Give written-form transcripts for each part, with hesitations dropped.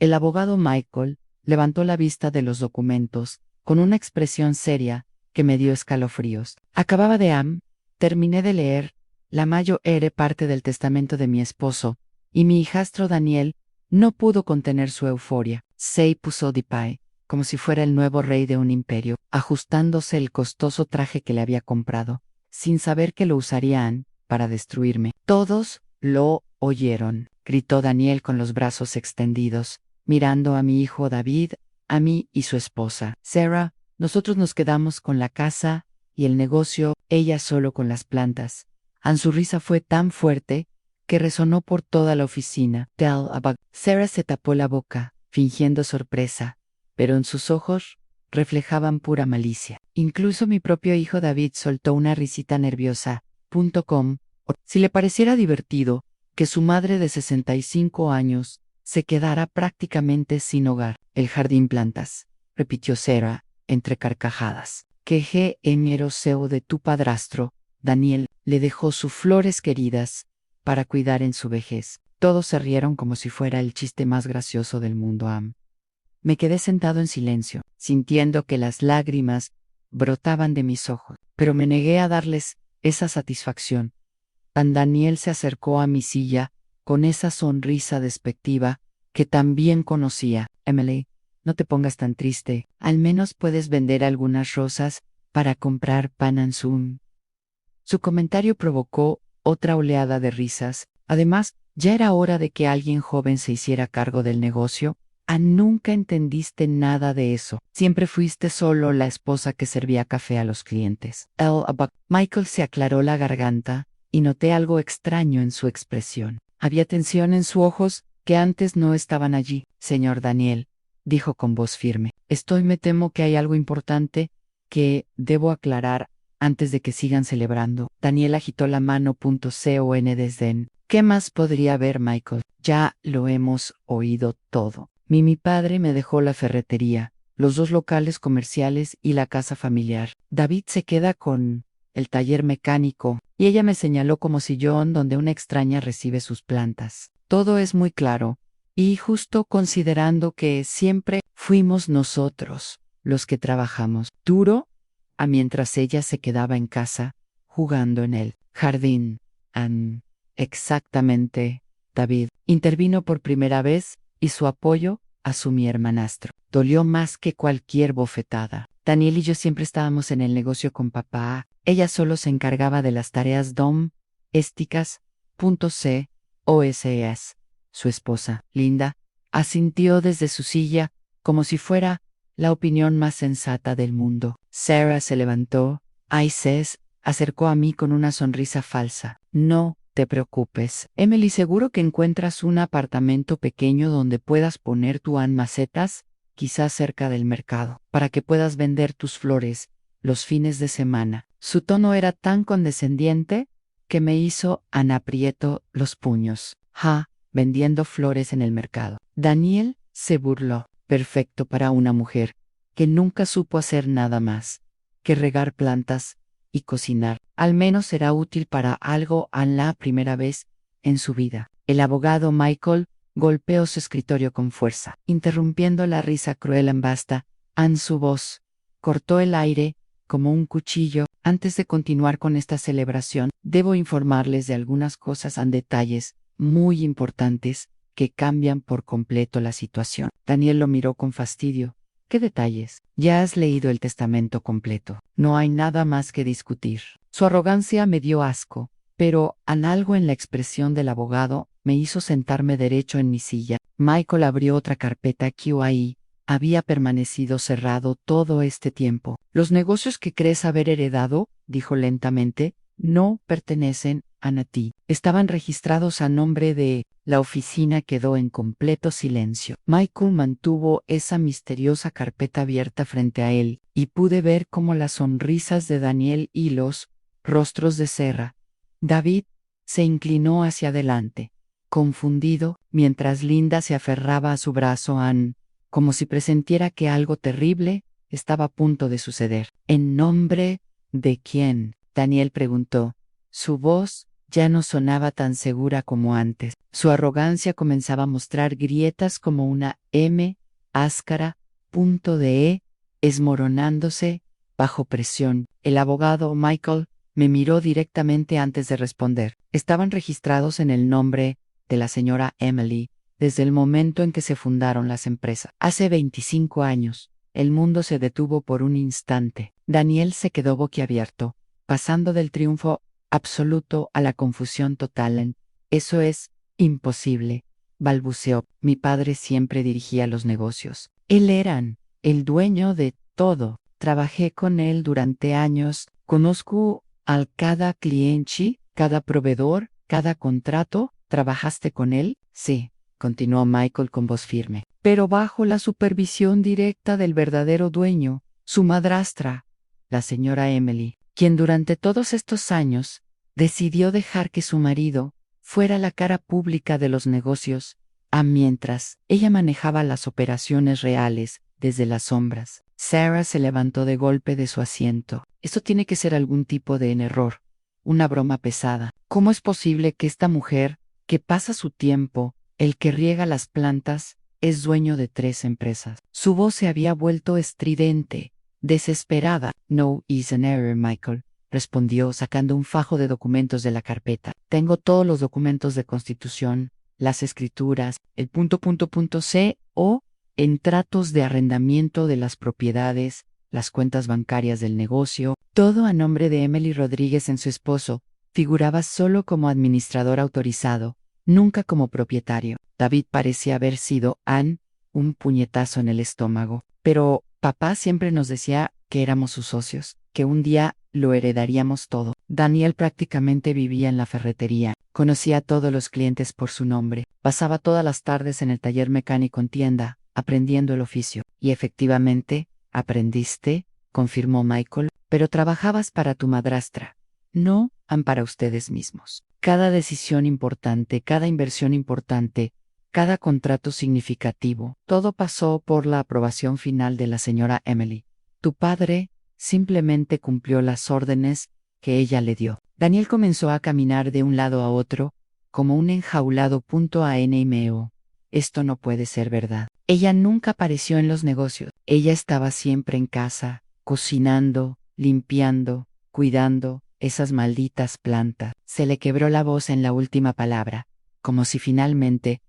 El abogado Michael levantó la vista de los documentos con una expresión seria que me dio escalofríos. Acababa de terminé de leer la mayor parte del testamento de mi esposo, y mi hijastro Daniel no pudo contener su euforia. Se puso de pie, como si fuera el nuevo rey de un imperio, ajustándose el costoso traje que le había comprado, sin saber que lo usarían para destruirme. Todos lo oyeron, gritó Daniel con los brazos extendidos, mirando a mi hijo David, a mí y su esposa, Sarah. Nosotros nos quedamos con la casa y el negocio, ella solo con las plantas. Su risa fue tan fuerte que resonó por toda la oficina. Sarah se tapó la boca, fingiendo sorpresa, pero en sus ojos reflejaban pura malicia. Incluso mi propio hijo David soltó una risita nerviosa. Si le pareciera divertido que su madre de 65 años se quedara prácticamente sin hogar. El jardín plantas, repitió Sarah, entre carcajadas. Que generoso de tu padrastro, Daniel, le dejó sus flores queridas para cuidar en su vejez. Todos se rieron como si fuera el chiste más gracioso del mundo. Me quedé sentado en silencio, sintiendo que las lágrimas brotaban de mis ojos, pero me negué a darles esa satisfacción. Daniel se acercó a mi silla con esa sonrisa despectiva que también conocía. Emily, no te pongas tan triste, al menos puedes vender algunas rosas para comprar pan and Zoom. Su comentario provocó otra oleada de risas. Además, ya era hora de que alguien joven se hiciera cargo del negocio. Nunca entendiste nada de eso. Siempre fuiste solo la esposa que servía café a los clientes. Michael se aclaró la garganta y noté algo extraño en su expresión. Había tensión en sus ojos que antes no estaban allí. Señor Daniel, dijo con voz firme, me temo que hay algo importante que debo aclarar antes de que sigan celebrando. Daniel agitó la mano. Con desdén. ¿Qué más podría haber, Michael? Ya lo hemos oído todo. Mi padre me dejó la ferretería, los 2 locales comerciales y la casa familiar. David se queda con el taller mecánico, y ella me señaló como sillón donde una extraña recibe sus plantas. Todo es muy claro, y justo considerando que siempre fuimos nosotros los que trabajamos duro, mientras ella se quedaba en casa, jugando en el jardín. Exactamente, David intervino por primera vez, y su apoyo a mi hermanastro dolió más que cualquier bofetada. Daniel y yo siempre estábamos en el negocio con papá. Ella solo se encargaba de las tareas domésticas. Su esposa, Linda, asintió desde su silla, como si fuera la opinión más sensata del mundo. Sarah se levantó. Se acercó a mí con una sonrisa falsa. No te preocupes, Emily, seguro que encuentras un apartamento pequeño donde puedas poner tus macetas, quizás cerca del mercado, para que puedas vender tus flores los fines de semana. Su tono era tan condescendiente que me hizo aprieto los puños. Vendiendo flores en el mercado. Daniel se burló. Perfecto para una mujer que nunca supo hacer nada más que regar plantas y cocinar. Al menos será útil para algo la primera vez en su vida. El abogado Michael golpeó su escritorio con fuerza, interrumpiendo la risa cruel en basta. Su voz cortó el aire como un cuchillo. Antes de continuar con esta celebración, debo informarles de algunas cosas detalles muy importantes que cambian por completo la situación. Daniel lo miró con fastidio. ¿Qué detalles? Ya has leído el testamento completo. No hay nada más que discutir. Su arrogancia me dio asco, pero algo en la expresión del abogado me hizo sentarme derecho en mi silla. Michael abrió otra carpeta que había permanecido cerrado todo este tiempo. Los negocios que crees haber heredado, dijo lentamente, no pertenecen a ti. Estaban registrados a nombre de... La oficina quedó en completo silencio. Michael mantuvo esa misteriosa carpeta abierta frente a él, y pude ver cómo las sonrisas de Daniel y los rostros de Sarah. David se inclinó hacia adelante, confundido, mientras Linda se aferraba a su brazo, como si presentiera que algo terrible estaba a punto de suceder. ¿En nombre de quién?, Daniel preguntó, su voz ya no sonaba tan segura como antes. Su arrogancia comenzaba a mostrar grietas como una M áscara, punto de E, esmoronándose bajo presión. El abogado Michael me miró directamente antes de responder. Estaban registrados en el nombre de la señora Emily desde el momento en que se fundaron las empresas. Hace 25 años. El mundo se detuvo por un instante. Daniel se quedó boquiabierto, pasando del triunfo absoluto a la confusión total. Eso es imposible, balbuceó. Mi padre siempre dirigía los negocios. Él era el dueño de todo. Trabajé con él durante años. Conozco a cada cliente, cada proveedor, cada contrato. ¿Trabajaste con él? Sí, continuó Michael con voz firme, pero bajo la supervisión directa del verdadero dueño, su madrastra, la señora Emily, quien durante todos estos años decidió dejar que su marido fuera la cara pública de los negocios, mientras ella manejaba las operaciones reales desde las sombras. Sarah se levantó de golpe de su asiento. Esto tiene que ser algún tipo de error, una broma pesada. ¿Cómo es posible que esta mujer, que pasa su tiempo, el que riega las plantas, es dueño de 3 empresas? Su voz se había vuelto estridente, desesperada. No is an error, Michael, respondió sacando un fajo de documentos de la carpeta. Tengo todos los documentos de constitución, las escrituras, el C.O. en tratos de arrendamiento de las propiedades, las cuentas bancarias del negocio, todo a nombre de Emily Rodríguez en su esposo. Figuraba solo como administrador autorizado, nunca como propietario. David parecía haber sido un puñetazo en el estómago. Pero papá siempre nos decía que éramos sus socios, que un día lo heredaríamos todo. Daniel prácticamente vivía en la ferretería, conocía a todos los clientes por su nombre, pasaba todas las tardes en el taller mecánico en tienda, aprendiendo el oficio. Y efectivamente, aprendiste, confirmó Michael, pero trabajabas para tu madrastra. No, para ustedes mismos. Cada decisión importante, cada inversión importante, cada contrato significativo, todo pasó por la aprobación final de la señora Emily. Tu padre simplemente cumplió las órdenes que ella le dio. Daniel comenzó a caminar de un lado a otro, como un enjaulado. Animo. Esto no puede ser verdad. Ella nunca apareció en los negocios. Ella estaba siempre en casa, cocinando, limpiando, cuidando esas malditas plantas. Se le quebró la voz en la última palabra, como si finalmente,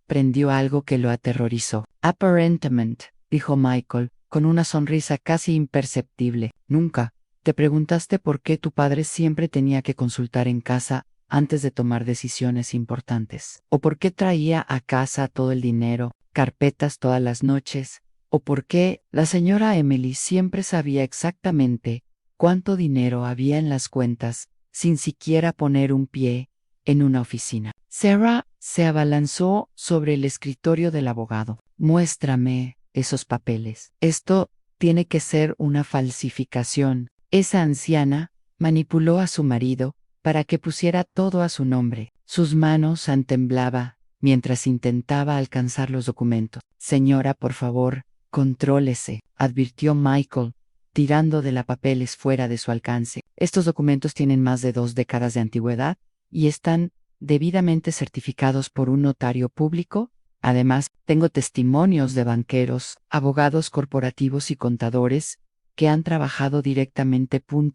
prendió algo que lo aterrorizó. Aparentemente, dijo Michael, con una sonrisa casi imperceptible. Nunca te preguntaste por qué tu padre siempre tenía que consultar en casa antes de tomar decisiones importantes, o por qué traía a casa todo el dinero, carpetas todas las noches, o por qué la señora Emily siempre sabía exactamente cuánto dinero había en las cuentas, sin siquiera poner un pie en una oficina. Sarah se abalanzó sobre el escritorio del abogado. Muéstrame esos papeles. Esto tiene que ser una falsificación. Esa anciana manipuló a su marido para que pusiera todo a su nombre. Sus manos temblaban mientras intentaba alcanzar los documentos. Señora, por favor, contrólese, advirtió Michael, tirando de los papeles fuera de su alcance. Estos documentos tienen más de 2 décadas de antigüedad y están debidamente certificados por un notario público. Además, tengo testimonios de banqueros, abogados corporativos y contadores que han trabajado directamente. Con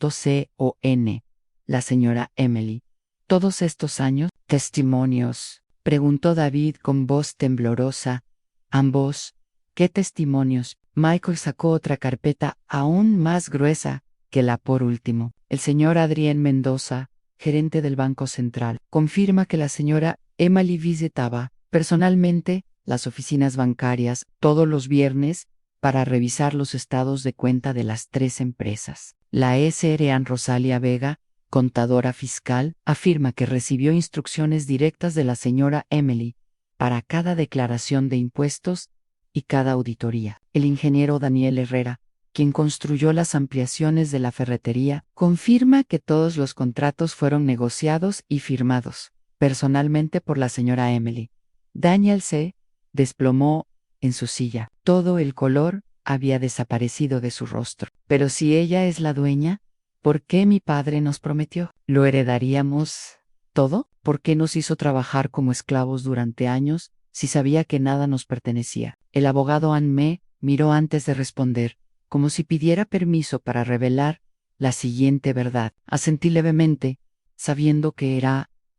la señora Emily. ¿Todos estos años? ¿Testimonios?, preguntó David con voz temblorosa. Ambos. ¿Qué testimonios? Michael sacó otra carpeta aún más gruesa que la por último. El señor Adrián Mendoza, gerente del Banco Central, confirma que la señora Emily visitaba personalmente las oficinas bancarias todos los viernes para revisar los estados de cuenta de las 3 empresas. La SRA Rosalia Vega, contadora fiscal, afirma que recibió instrucciones directas de la señora Emily para cada declaración de impuestos y cada auditoría. El ingeniero Daniel Herrera, quien construyó las ampliaciones de la ferretería, confirma que todos los contratos fueron negociados y firmados personalmente por la señora Emily. Daniel se desplomó en su silla. Todo el color había desaparecido de su rostro. Pero si ella es la dueña, ¿Por qué mi padre nos prometió? ¿Lo heredaríamos todo? ¿Por qué nos hizo trabajar como esclavos durante años si sabía que nada nos pertenecía? El abogado Ann me miró antes de responder, como si pidiera permiso para revelar la siguiente verdad. Asentí levemente, sabiendo que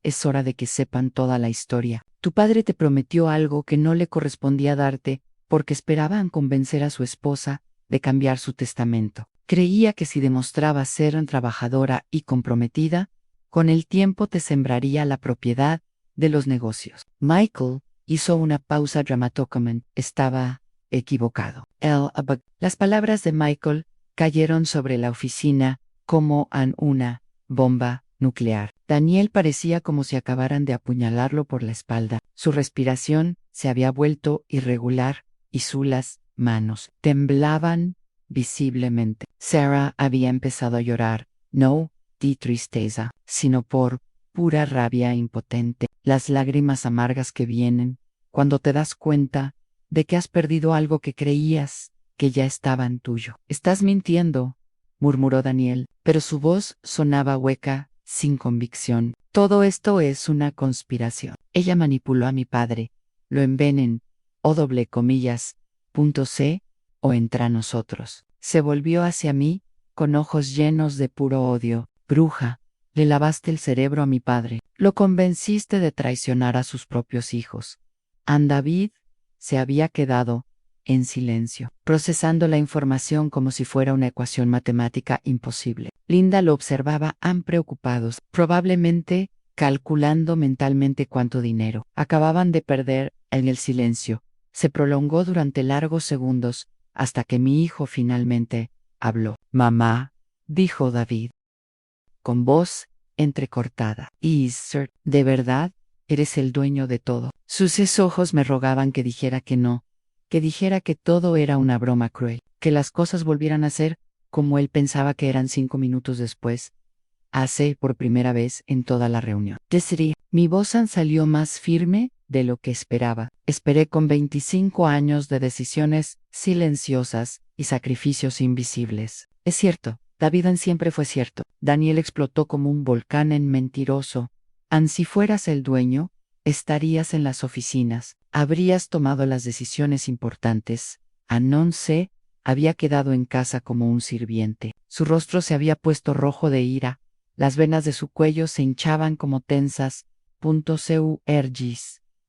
es hora de que sepan toda la historia. Tu padre te prometió algo que no le correspondía darte porque esperaban convencer a su esposa de cambiar su testamento. Creía que si demostrabas ser trabajadora y comprometida, con el tiempo te sembraría la propiedad de los negocios. Michael hizo una pausa dramática. Estaba equivocado. Las palabras de Michael cayeron sobre la oficina como una bomba nuclear. Daniel parecía como si acabaran de apuñalarlo por la espalda. Su respiración se había vuelto irregular y sus manos temblaban visiblemente. Sarah había empezado a llorar, no de tristeza, sino por pura rabia impotente. Las lágrimas amargas que vienen cuando te das cuenta de que has perdido algo que creías que ya estaba en tuyo. Estás mintiendo, murmuró Daniel, pero su voz sonaba hueca, sin convicción. Todo esto es una conspiración. Ella manipuló a mi padre, lo envenen, .c, o entre nosotros. Se volvió hacia mí, con ojos llenos de puro odio. Bruja, le lavaste el cerebro a mi padre. Lo convenciste de traicionar a sus propios hijos. Ann David se había quedado en silencio, procesando la información como si fuera una ecuación matemática imposible. Linda lo observaba preocupados, probablemente calculando mentalmente cuánto dinero acababan de perder. En el silencio se prolongó durante largos segundos hasta que mi hijo finalmente habló. Mamá, dijo David, con voz entrecortada. Sir, ¿de verdad eres el dueño de todo? Sus ojos me rogaban que dijera que no, que dijera que todo era una broma cruel, que las cosas volvieran a ser como él pensaba que eran 5 minutos después. Por primera vez en toda la reunión. Decidí, mi voz salió más firme de lo que esperaba. Esperé con 25 años de decisiones silenciosas y sacrificios invisibles. Es cierto, David siempre fue cierto. Daniel explotó como un volcán en mentiroso. Si fueras el dueño, estarías en las oficinas, habrías tomado las decisiones importantes. No sé, había quedado en casa como un sirviente. Su rostro se había puesto rojo de ira. Las venas de su cuello se hinchaban como tensas.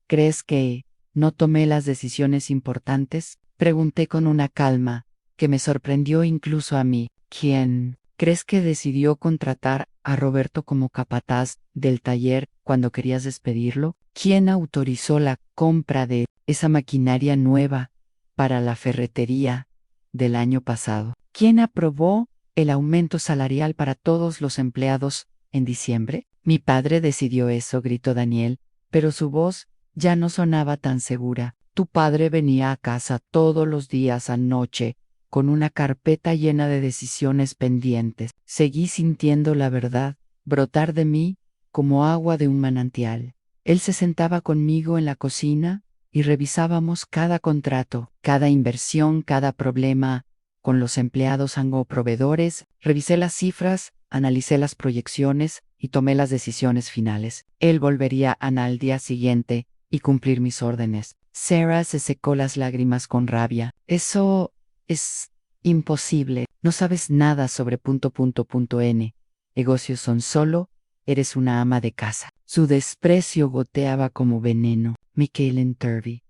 ¿Crees que no tomé las decisiones importantes? Pregunté con una calma que me sorprendió incluso a mí. ¿Quién crees que decidió contratar a Roberto como capataz del taller cuando querías despedirlo? ¿Quién autorizó la compra de esa maquinaria nueva para la ferretería del año pasado? ¿Quién aprobó el aumento salarial para todos los empleados en diciembre? Mi padre decidió eso, gritó Daniel, pero su voz ya no sonaba tan segura. Tu padre venía a casa todos los días anoche con una carpeta llena de decisiones pendientes. Seguí sintiendo la verdad brotar de mí como agua de un manantial. Él se sentaba conmigo en la cocina y revisábamos cada contrato, cada inversión, cada problema con los empleados o proveedores. Revisé las cifras, analicé las proyecciones y tomé las decisiones finales. Él volvería al día siguiente y cumplir mis órdenes. Sarah se secó las lágrimas con rabia. Eso es imposible. No sabes nada sobre .n. Negocios son eres una ama de casa. Su desprecio goteaba como veneno. Michael Turvey.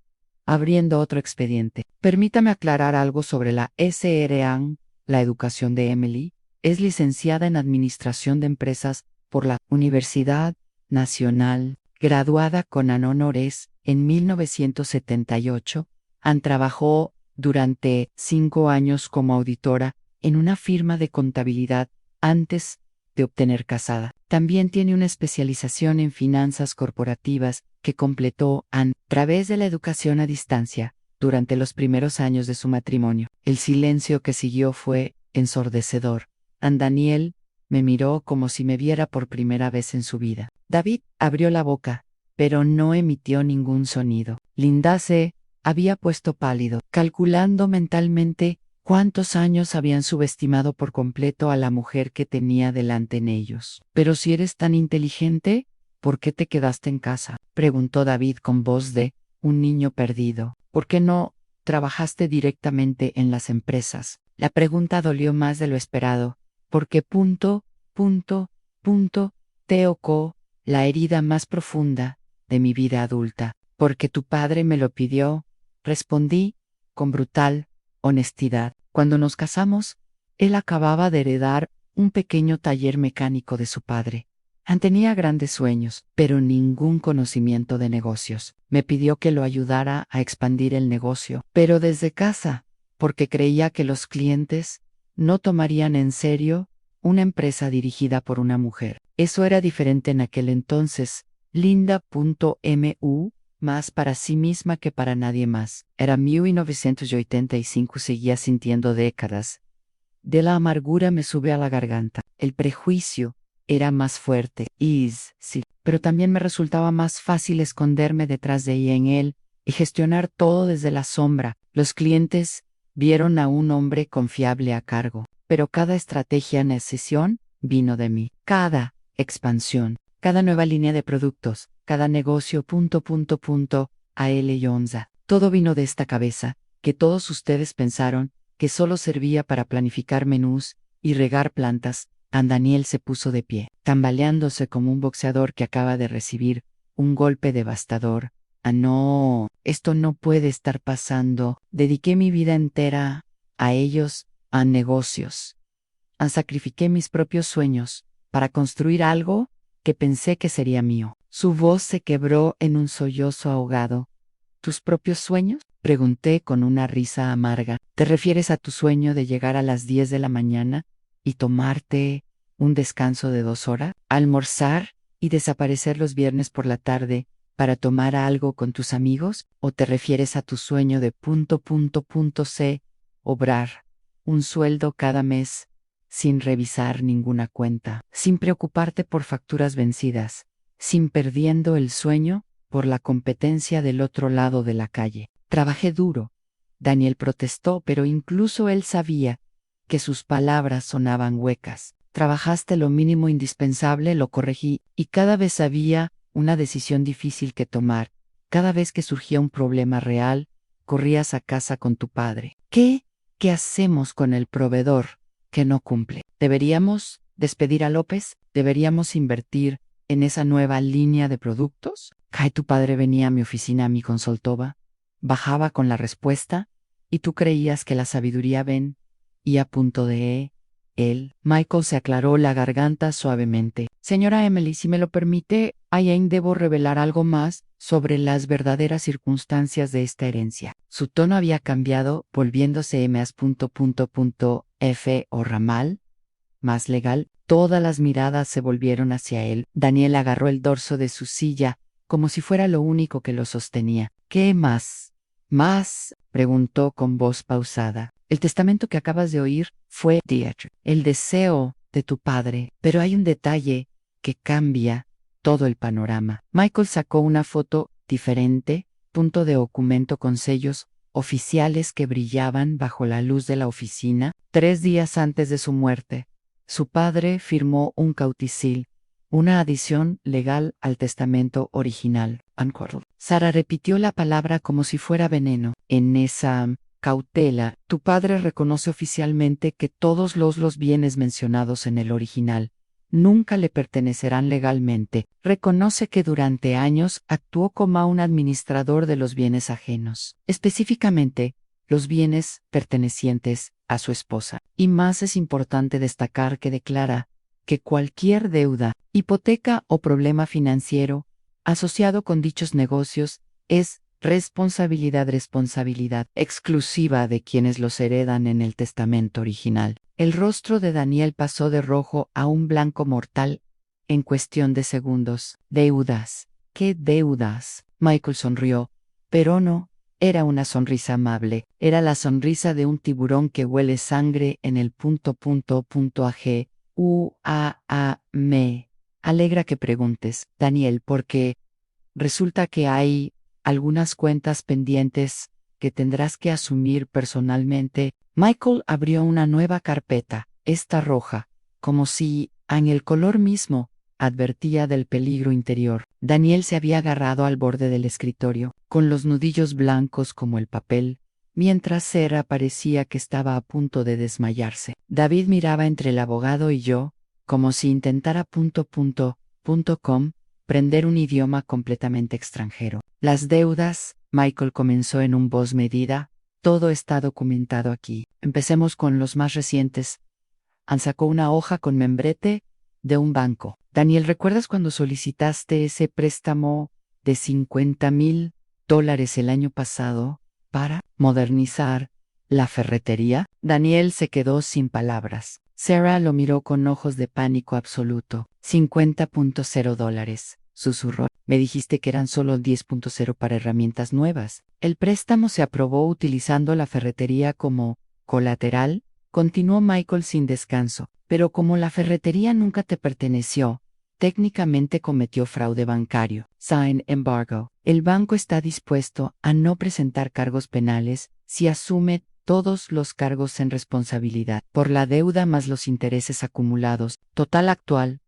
Abriendo otro expediente. Permítame aclarar algo sobre la SRA. La educación de Emily es licenciada en Administración de Empresas por la Universidad Nacional, graduada con honores en 1978. Ann trabajó durante 5 años como auditora en una firma de contabilidad antes de obtener casada. También tiene una especialización en finanzas corporativas que completó a través de la educación a distancia durante los primeros años de su matrimonio. El silencio que siguió fue ensordecedor. Daniel me miró como si me viera por primera vez en su vida. David abrió la boca, pero no emitió ningún sonido. Linda se había puesto pálido, calculando mentalmente ¿Cuántos años habían subestimado por completo a la mujer que tenía delante en ellos? Pero si eres tan inteligente, ¿por qué te quedaste en casa? Preguntó David con voz de un niño perdido. ¿Por qué no trabajaste directamente en las empresas? La pregunta dolió más de lo esperado, porque punto, tocó la herida más profunda de mi vida adulta. Porque tu padre me lo pidió, respondí con brutal honestidad. Cuando nos casamos, él acababa de heredar un pequeño taller mecánico de su padre. Tenía grandes sueños, pero ningún conocimiento de negocios. Me pidió que lo ayudara a expandir el negocio, pero desde casa, porque creía que los clientes no tomarían en serio una empresa dirigida por una mujer. Eso era diferente en aquel entonces. Linda.mu, más para sí misma que para nadie más. Era 1985, seguía sintiendo décadas. De la amargura me sube a la garganta. El prejuicio era más fuerte. Sí, pero también me resultaba más fácil esconderme detrás de ella en él y gestionar todo desde la sombra. Los clientes vieron a un hombre confiable a cargo, pero cada estrategia en sesión vino de mí. Cada expansión, cada nueva línea de productos, cada negocio, a L. Yonza. Todo vino de esta cabeza, que todos ustedes pensaron que solo servía para planificar menús y regar plantas. Daniel se puso de pie, tambaleándose como un boxeador que acaba de recibir un golpe devastador. No, esto no puede estar pasando. Dediqué mi vida entera a ellos, a negocios. Sacrifiqué mis propios sueños para construir algo que pensé que sería mío. Su voz se quebró en un sollozo ahogado. ¿Tus propios sueños? Pregunté con una risa amarga. ¿Te refieres a tu sueño de llegar a las 10 de la mañana y tomarte un descanso de 2 horas? ¿Almorzar y desaparecer los viernes por la tarde para tomar algo con tus amigos? ¿O te refieres a tu sueño de C, obrar un sueldo cada mes sin revisar ninguna cuenta, sin preocuparte por facturas vencidas, sin perdiendo el sueño por la competencia del otro lado de la calle? Trabajé duro. Daniel protestó, pero incluso él sabía que sus palabras sonaban huecas. Trabajaste lo mínimo indispensable, lo corregí, y cada vez había una decisión difícil que tomar. Cada vez que surgía un problema real, corrías a casa con tu padre. ¿Qué hacemos con el proveedor que no cumple? ¿Deberíamos despedir a López? ¿Deberíamos invertir en esa nueva línea de productos? Tu padre venía a mi oficina, a mi consultoba, bajaba con la respuesta, y tú creías que la sabiduría ven, y a punto de él. Michael se aclaró la garganta suavemente. Señora Emily, si me lo permite, debo revelar algo más sobre las verdaderas circunstancias de esta herencia. Su tono había cambiado, volviéndose F o ramal, más legal. Todas las miradas se volvieron hacia él. Daniel agarró el dorso de su silla, como si fuera lo único que lo sostenía. ¿Qué más? ¿Más? Preguntó con voz pausada. El testamento que acabas de oír fue el deseo de tu padre, pero hay un detalle que cambia todo el panorama. Michael sacó una foto diferente, de documento con sellos oficiales que brillaban bajo la luz de la oficina. 3 días antes de su muerte, su padre firmó un cauticil, una adición legal al testamento original. Sara repitió la palabra como si fuera veneno. En esa cautela, tu padre reconoce oficialmente que todos los bienes mencionados en el original nunca le pertenecerán legalmente. Reconoce que durante años actuó como un administrador de los bienes ajenos, específicamente los bienes pertenecientes a su esposa. Y más es importante destacar que declara que cualquier deuda, hipoteca o problema financiero asociado con dichos negocios es responsabilidad exclusiva de quienes los heredan en el testamento original. El rostro de Daniel pasó de rojo a un blanco mortal en cuestión de segundos. ¿Deudas? ¿Qué deudas? Michael sonrió, pero no era una sonrisa amable. Era la sonrisa de un tiburón que huele sangre en el ag. Me alegra que preguntes, Daniel, porque resulta que hay algunas cuentas pendientes que tendrás que asumir personalmente. Michael abrió una nueva carpeta, esta roja, como si, en el color mismo, advertía del peligro interior. Daniel se había agarrado al borde del escritorio, con los nudillos blancos como el papel, mientras Sarah parecía que estaba a punto de desmayarse. David miraba entre el abogado y yo, como si intentara prender un idioma completamente extranjero. Las deudas, Michael comenzó en un voz medida, todo está documentado aquí. Empecemos con los más recientes. Sacó una hoja con membrete de un banco. Daniel, ¿recuerdas cuando solicitaste ese préstamo de $50,000 el año pasado para modernizar la ferretería? Daniel se quedó sin palabras. Sarah lo miró con ojos de pánico absoluto. $50,000, susurró. Me dijiste que eran solo 10,0 para herramientas nuevas. El préstamo se aprobó utilizando la ferretería como colateral, continuó Michael sin descanso. Pero como la ferretería nunca te perteneció, técnicamente cometió fraude bancario. Sign embargo. El banco está dispuesto a no presentar cargos penales si asume todos los cargos en responsabilidad por la deuda más los intereses acumulados. Total actual,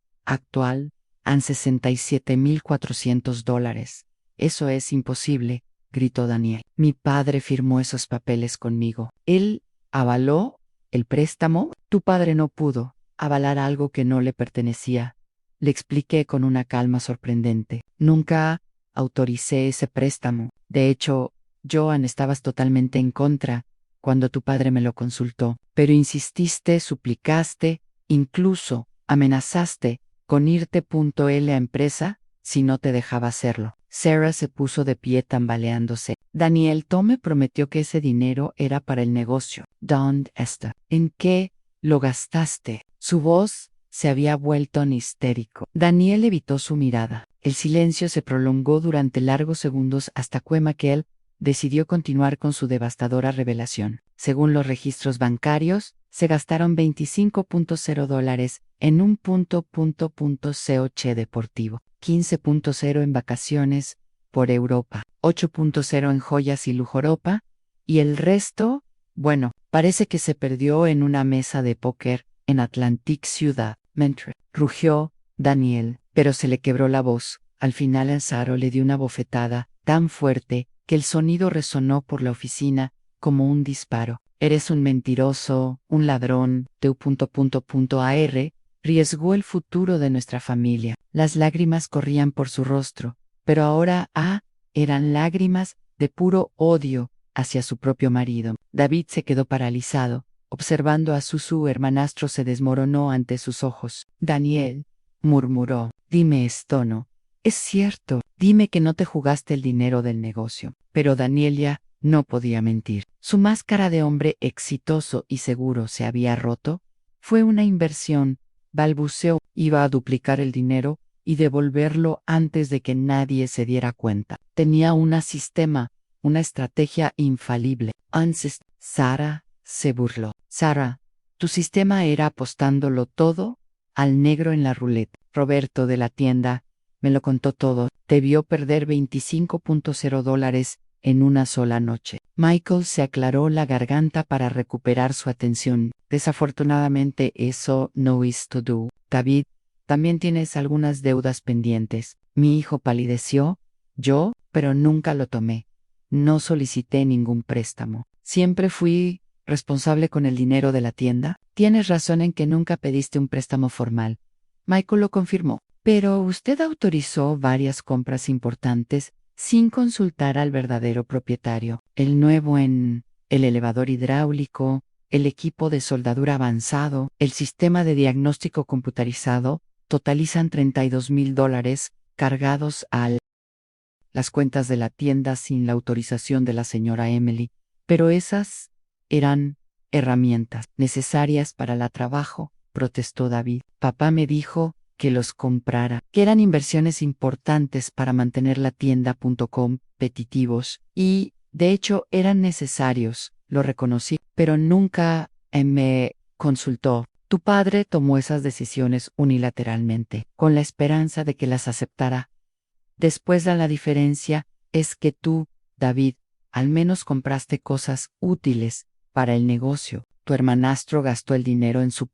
han $67,400. Eso es imposible, gritó Daniel. Mi padre firmó esos papeles conmigo. Él avaló el préstamo. Tu padre no pudo avalar algo que no le pertenecía. Le expliqué con una calma sorprendente. Nunca autoricé ese préstamo. De hecho, Joan, estabas totalmente en contra cuando tu padre me lo consultó. Pero insististe, suplicaste, incluso amenazaste con irte.l a empresa si no te dejaba hacerlo. Sarah se puso de pie tambaleándose. Daniel me prometió que ese dinero era para el negocio. ¿Dónde está? ¿En qué lo gastaste? Su voz se había vuelto en histérico. Daniel evitó su mirada. El silencio se prolongó durante largos segundos hasta que Michael decidió continuar con su devastadora revelación. Según los registros bancarios, se gastaron $25,000 en un coche deportivo, 15,000 en vacaciones por Europa, 8,000 en joyas y lujo Europa, y el resto, bueno, parece que se perdió en una mesa de póker en Atlantic Ciudad, Montreal. Rugió Daniel, pero se le quebró la voz. Al final Ansaro le dio una bofetada tan fuerte que el sonido resonó por la oficina como un disparo. Eres un mentiroso, un ladrón, AR, riesgó el futuro de nuestra familia. Las lágrimas corrían por su rostro, pero ahora eran lágrimas de puro odio hacia su propio marido. David se quedó paralizado, observando a su hermanastro se desmoronó ante sus ojos. Daniel, murmuró, dime esto, ¿no? Es cierto, dime que no te jugaste el dinero del negocio. Pero Daniel ya no podía mentir. Su máscara de hombre exitoso y seguro se había roto. Fue una inversión, balbuceó. Iba a duplicar el dinero y devolverlo antes de que nadie se diera cuenta. Tenía un sistema, una estrategia infalible. Sarah se burló. Sarah, tu sistema era apostándolo todo al negro en la ruleta. Roberto de la tienda me lo contó todo. Te vio perder $25,000 en una sola noche. Michael se aclaró la garganta para recuperar su atención. Desafortunadamente eso no es todo. David, también tienes algunas deudas pendientes. Mi hijo palideció. Pero nunca lo tomé. No solicité ningún préstamo. Siempre fui responsable con el dinero de la tienda. Tienes razón en que nunca pediste un préstamo formal. Michael lo confirmó. Pero usted autorizó varias compras importantes sin consultar al verdadero propietario. El nuevo el elevador hidráulico, el equipo de soldadura avanzado, el sistema de diagnóstico computarizado, totalizan $32,000 cargados las cuentas de la tienda sin la autorización de la señora Emily. Pero esas eran herramientas necesarias para el trabajo, protestó David. Papá me dijo que los comprara, que eran inversiones importantes para mantener la tienda competitivos, y, de hecho, eran necesarios, lo reconocí, pero nunca me consultó. Tu padre tomó esas decisiones unilateralmente, con la esperanza de que las aceptara. Después la diferencia es que tú, David, al menos compraste cosas útiles para el negocio. Tu hermanastro gastó el dinero en su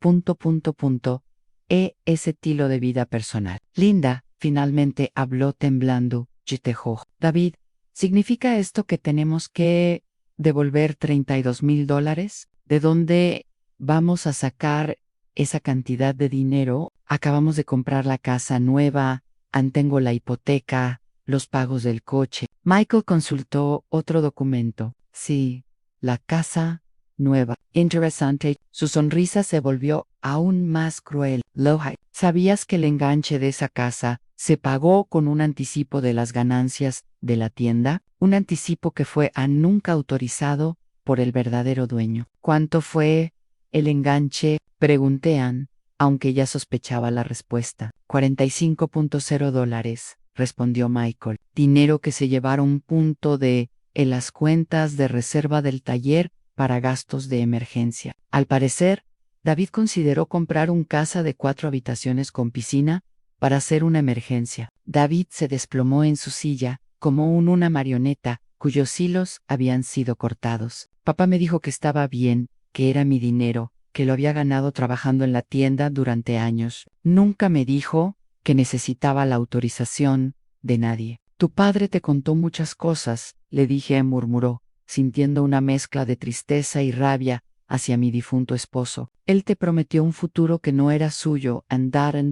estilo de vida personal. Linda, finalmente habló temblando, Jitejo. David, ¿significa esto que tenemos que devolver $32,000? ¿De dónde vamos a sacar esa cantidad de dinero? Acabamos de comprar la casa nueva, tengo la hipoteca, los pagos del coche. Michael consultó otro documento. Sí, la casa nueva. Interesante. Su sonrisa se volvió aún más cruel. Lohai, ¿sabías que el enganche de esa casa se pagó con un anticipo de las ganancias de la tienda? Un anticipo que fue nunca autorizado por el verdadero dueño. ¿Cuánto fue el enganche? Pregunté Ann, aunque ya sospechaba la respuesta. $45,000, respondió Michael. Dinero que se llevaron en las cuentas de reserva del taller para gastos de emergencia. Al parecer, David consideró comprar una casa de 4 habitaciones con piscina para hacer una emergencia. David se desplomó en su silla, como una marioneta, cuyos hilos habían sido cortados. Papá me dijo que estaba bien, que era mi dinero, que lo había ganado trabajando en la tienda durante años. Nunca me dijo que necesitaba la autorización de nadie. Tu padre te contó muchas cosas, le dije, murmuró, sintiendo una mezcla de tristeza y rabia hacia mi difunto esposo. Él te prometió un futuro que no era suyo,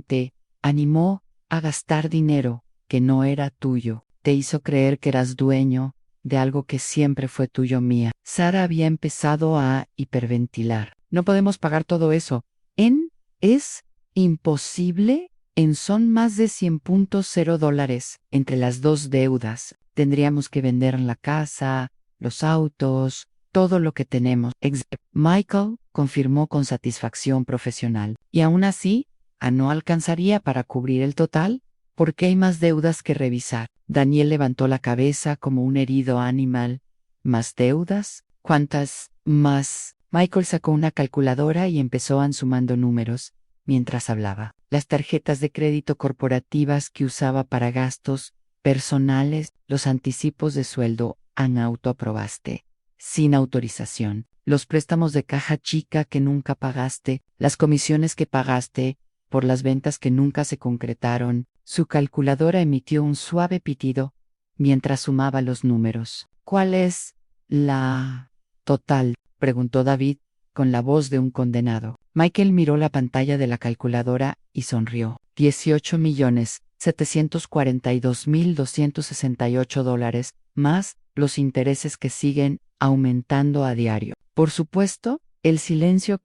te animó a gastar dinero que no era tuyo, te hizo creer que eras dueño de algo que siempre fue tuyo mía. Sara había empezado a hiperventilar. No podemos pagar todo eso. Es imposible. Son más de $100,000 entre las dos deudas. Tendríamos que vender la casa, los autos, todo lo que tenemos. Michael confirmó con satisfacción profesional. Y aún así, ¿no alcanzaría para cubrir el total? Porque hay más deudas que revisar. Daniel levantó la cabeza como un herido animal. ¿Más deudas? ¿Cuántas más? Michael sacó una calculadora y empezó sumando números mientras hablaba. Las tarjetas de crédito corporativas que usaba para gastos personales, los anticipos de sueldo, autoaprobaste, sin autorización, los préstamos de caja chica que nunca pagaste, las comisiones que pagaste por las ventas que nunca se concretaron. Su calculadora emitió un suave pitido mientras sumaba los números. ¿Cuál es la total?, preguntó David, con la voz de un condenado. Michael miró la pantalla de la calculadora y sonrió. $18,742,268, más los intereses que siguen aumentando a diario. Por supuesto, el silencio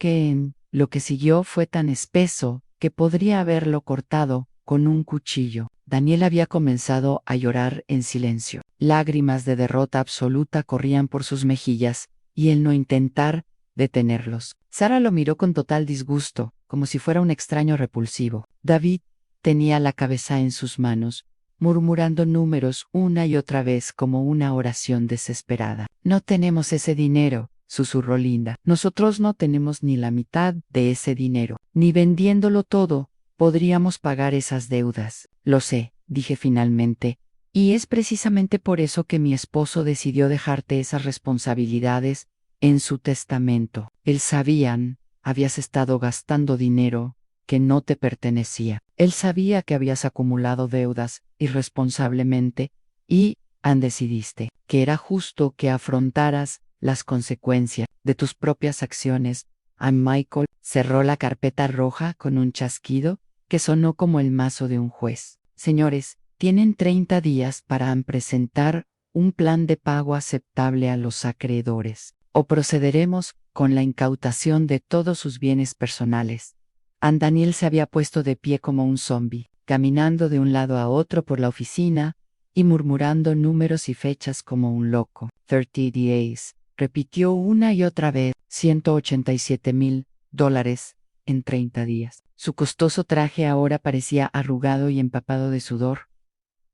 lo que siguió fue tan espeso que podría haberlo cortado con un cuchillo. Daniel había comenzado a llorar en silencio. Lágrimas de derrota absoluta corrían por sus mejillas, y él no intentar detenerlos. Sara lo miró con total disgusto, como si fuera un extraño repulsivo. David tenía la cabeza en sus manos, murmurando números una y otra vez como una oración desesperada. No tenemos ese dinero, susurró Linda. Nosotros no tenemos ni la mitad de ese dinero. Ni vendiéndolo todo, podríamos pagar esas deudas. Lo sé, dije finalmente, y es precisamente por eso que mi esposo decidió dejarte esas responsabilidades en su testamento. Él sabía, habías estado gastando dinero que no te pertenecía. Él sabía que habías acumulado deudas irresponsablemente y decidiste que era justo que afrontaras las consecuencias de tus propias acciones. Michael cerró la carpeta roja con un chasquido que sonó como el mazo de un juez. Señores, tienen 30 días para presentar un plan de pago aceptable a los acreedores, o procederemos con la incautación de todos sus bienes personales. Daniel se había puesto de pie como un zombi, caminando de un lado a otro por la oficina y murmurando números y fechas como un loco. 30 days, repitió una y otra vez. $187,000 en 30 días. Su costoso traje ahora parecía arrugado y empapado de sudor.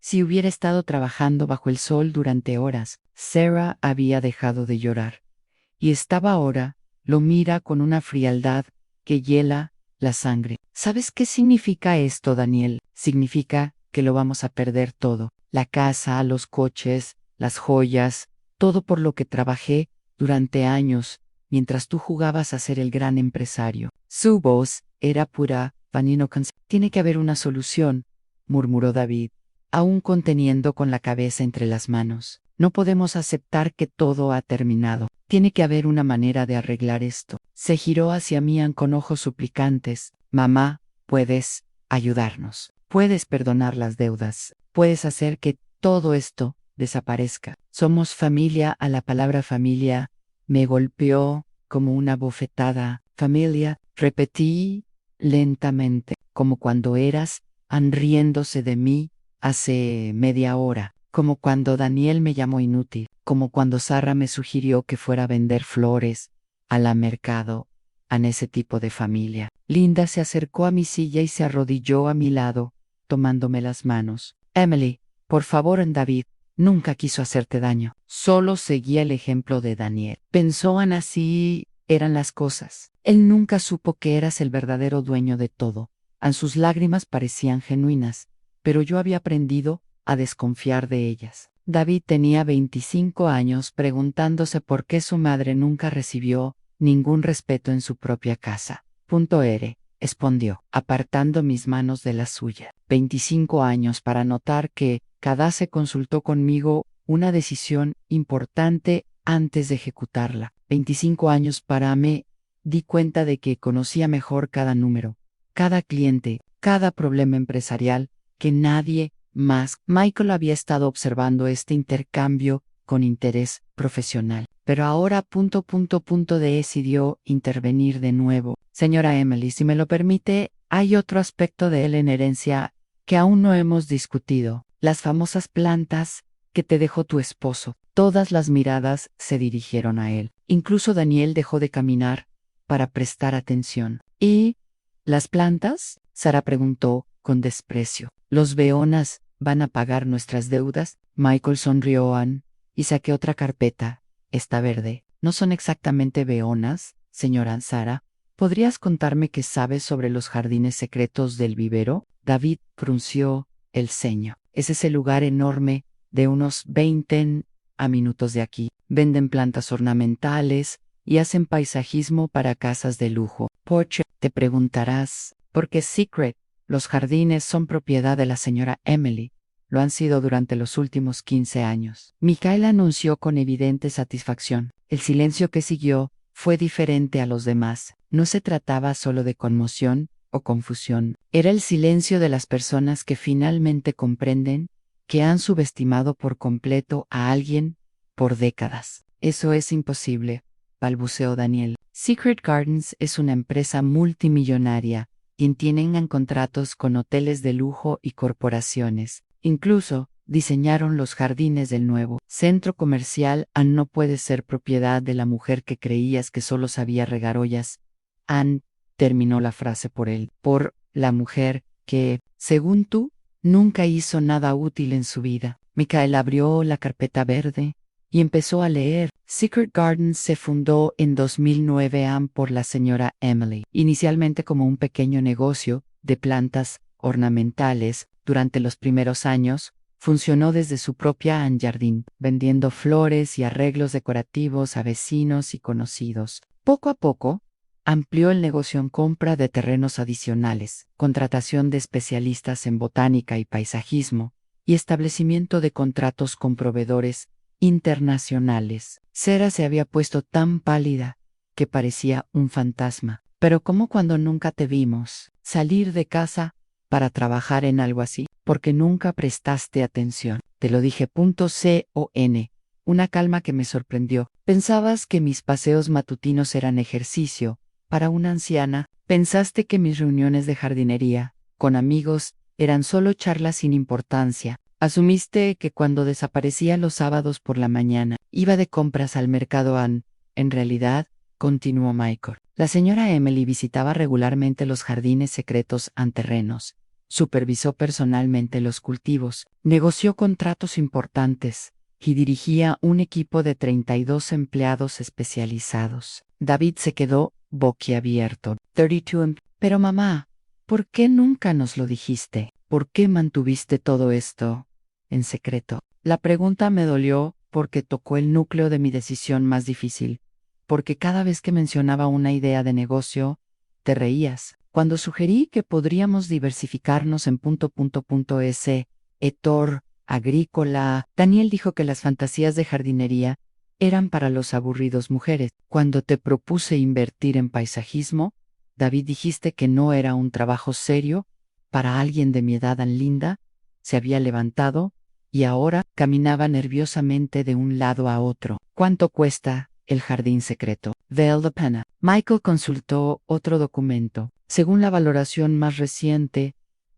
Si hubiera estado trabajando bajo el sol durante horas, Sarah había dejado de llorar. Y estaba ahora, lo mira con una frialdad que hiela la sangre. ¿Sabes qué significa esto, Daniel? Significa que lo vamos a perder todo. La casa, los coches, las joyas, todo por lo que trabajé durante años mientras tú jugabas a ser el gran empresario. Su voz era pura, vanino. Tiene que haber una solución, murmuró David, aún conteniendo con la cabeza entre las manos. No podemos aceptar que todo ha terminado. Tiene que haber una manera de arreglar esto. Se giró hacia mí con ojos suplicantes. Mamá, puedes ayudarnos. Puedes perdonar las deudas. Puedes hacer que todo esto desaparezca. Somos familia. A la palabra familia me golpeó como una bofetada. Familia, repetí lentamente, como cuando eras riéndose de mí hace media hora, como cuando Daniel me llamó inútil, como cuando Sara me sugirió que fuera a vender flores a la mercado, a ese tipo de familia. Linda se acercó a mi silla y se arrodilló a mi lado, tomándome las manos. Emily, por favor, David nunca quiso hacerte daño. Solo seguía el ejemplo de Daniel. Pensó en así eran las cosas. Él nunca supo que eras el verdadero dueño de todo. Sus lágrimas parecían genuinas, pero yo había aprendido a desconfiar de ellas. David tenía 25 años preguntándose por qué su madre nunca recibió ningún respeto en su propia casa. Respondió, apartando mis manos de la suya. 25 años para notar que cada se consultó conmigo una decisión importante antes de ejecutarla. 25 años para me di cuenta de que conocía mejor cada número, cada cliente, cada problema empresarial, que nadie más. Michael había estado observando este intercambio con interés profesional, pero ahora decidió intervenir de nuevo. Señora Emily, si me lo permite, hay otro aspecto de él en herencia que aún no hemos discutido. Las famosas plantas que te dejó tu esposo. Todas las miradas se dirigieron a él. Incluso Daniel dejó de caminar para prestar atención. ¿Y las plantas? Sara preguntó con desprecio. Los Beonas van a pagar nuestras deudas. Michael sonrió y saqué otra carpeta. Está verde. ¿No son exactamente Beonas, señora Sara? ¿Podrías contarme qué sabes sobre los jardines secretos del vivero? David frunció el ceño. Es ese lugar enorme de unos 20 minutos de aquí. Venden plantas ornamentales y hacen paisajismo para casas de lujo. Porche, te preguntarás, ¿por qué Secret? Los jardines son propiedad de la señora Emily. Lo han sido durante los últimos 15 años. Michaela anunció con evidente satisfacción. El silencio que siguió fue diferente a los demás. No se trataba solo de conmoción o confusión. Era el silencio de las personas que finalmente comprenden que han subestimado por completo a alguien por décadas. Eso es imposible, balbuceó Daniel. Secret Gardens es una empresa multimillonaria, quien tienen contratos con hoteles de lujo y corporaciones. Incluso diseñaron los jardines del nuevo centro comercial. No puede ser propiedad de la mujer que creías que solo sabía regar ollas. Terminó la frase por él. Por la mujer que, según tú, nunca hizo nada útil en su vida. Michael abrió la carpeta verde y empezó a leer. Secret Gardens se fundó en 2009 por la señora Emily, inicialmente como un pequeño negocio de plantas ornamentales. Durante los primeros años, funcionó desde su propia jardín, vendiendo flores y arreglos decorativos a vecinos y conocidos. Poco a poco, amplió el negocio en compra de terrenos adicionales, contratación de especialistas en botánica y paisajismo, y establecimiento de contratos con proveedores internacionales. Sara se había puesto tan pálida que parecía un fantasma. Pero como cuando nunca te vimos salir de casa para trabajar en algo así, porque nunca prestaste atención. Te lo dije. Una calma que me sorprendió. Pensabas que mis paseos matutinos eran ejercicio. Para una anciana, pensaste que mis reuniones de jardinería, con amigos, eran solo charlas sin importancia. Asumiste que cuando desaparecía los sábados por la mañana, iba de compras al mercado En realidad, continuó Michael, la señora Emily visitaba regularmente los jardines secretos terrenos, supervisó personalmente los cultivos, negoció contratos importantes y dirigía un equipo de 32 empleados especializados. David se quedó boquiabierto. 32. Pero mamá, ¿por qué nunca nos lo dijiste? ¿Por qué mantuviste todo esto en secreto? La pregunta me dolió porque tocó el núcleo de mi decisión más difícil. porque cada vez que mencionaba una idea de negocio, te reías. Cuando sugerí que podríamos diversificarnos en ese sector agrícola, Daniel dijo que las fantasías de jardinería eran para los aburridos mujeres. Cuando te propuse invertir en paisajismo, David, dijiste que no era un trabajo serio para alguien de mi edad tan linda. Se había levantado y ahora caminaba nerviosamente de un lado a otro. ¿Cuánto cuesta el jardín secreto? Vale la pena. Michael consultó otro documento. Según la valoración más reciente,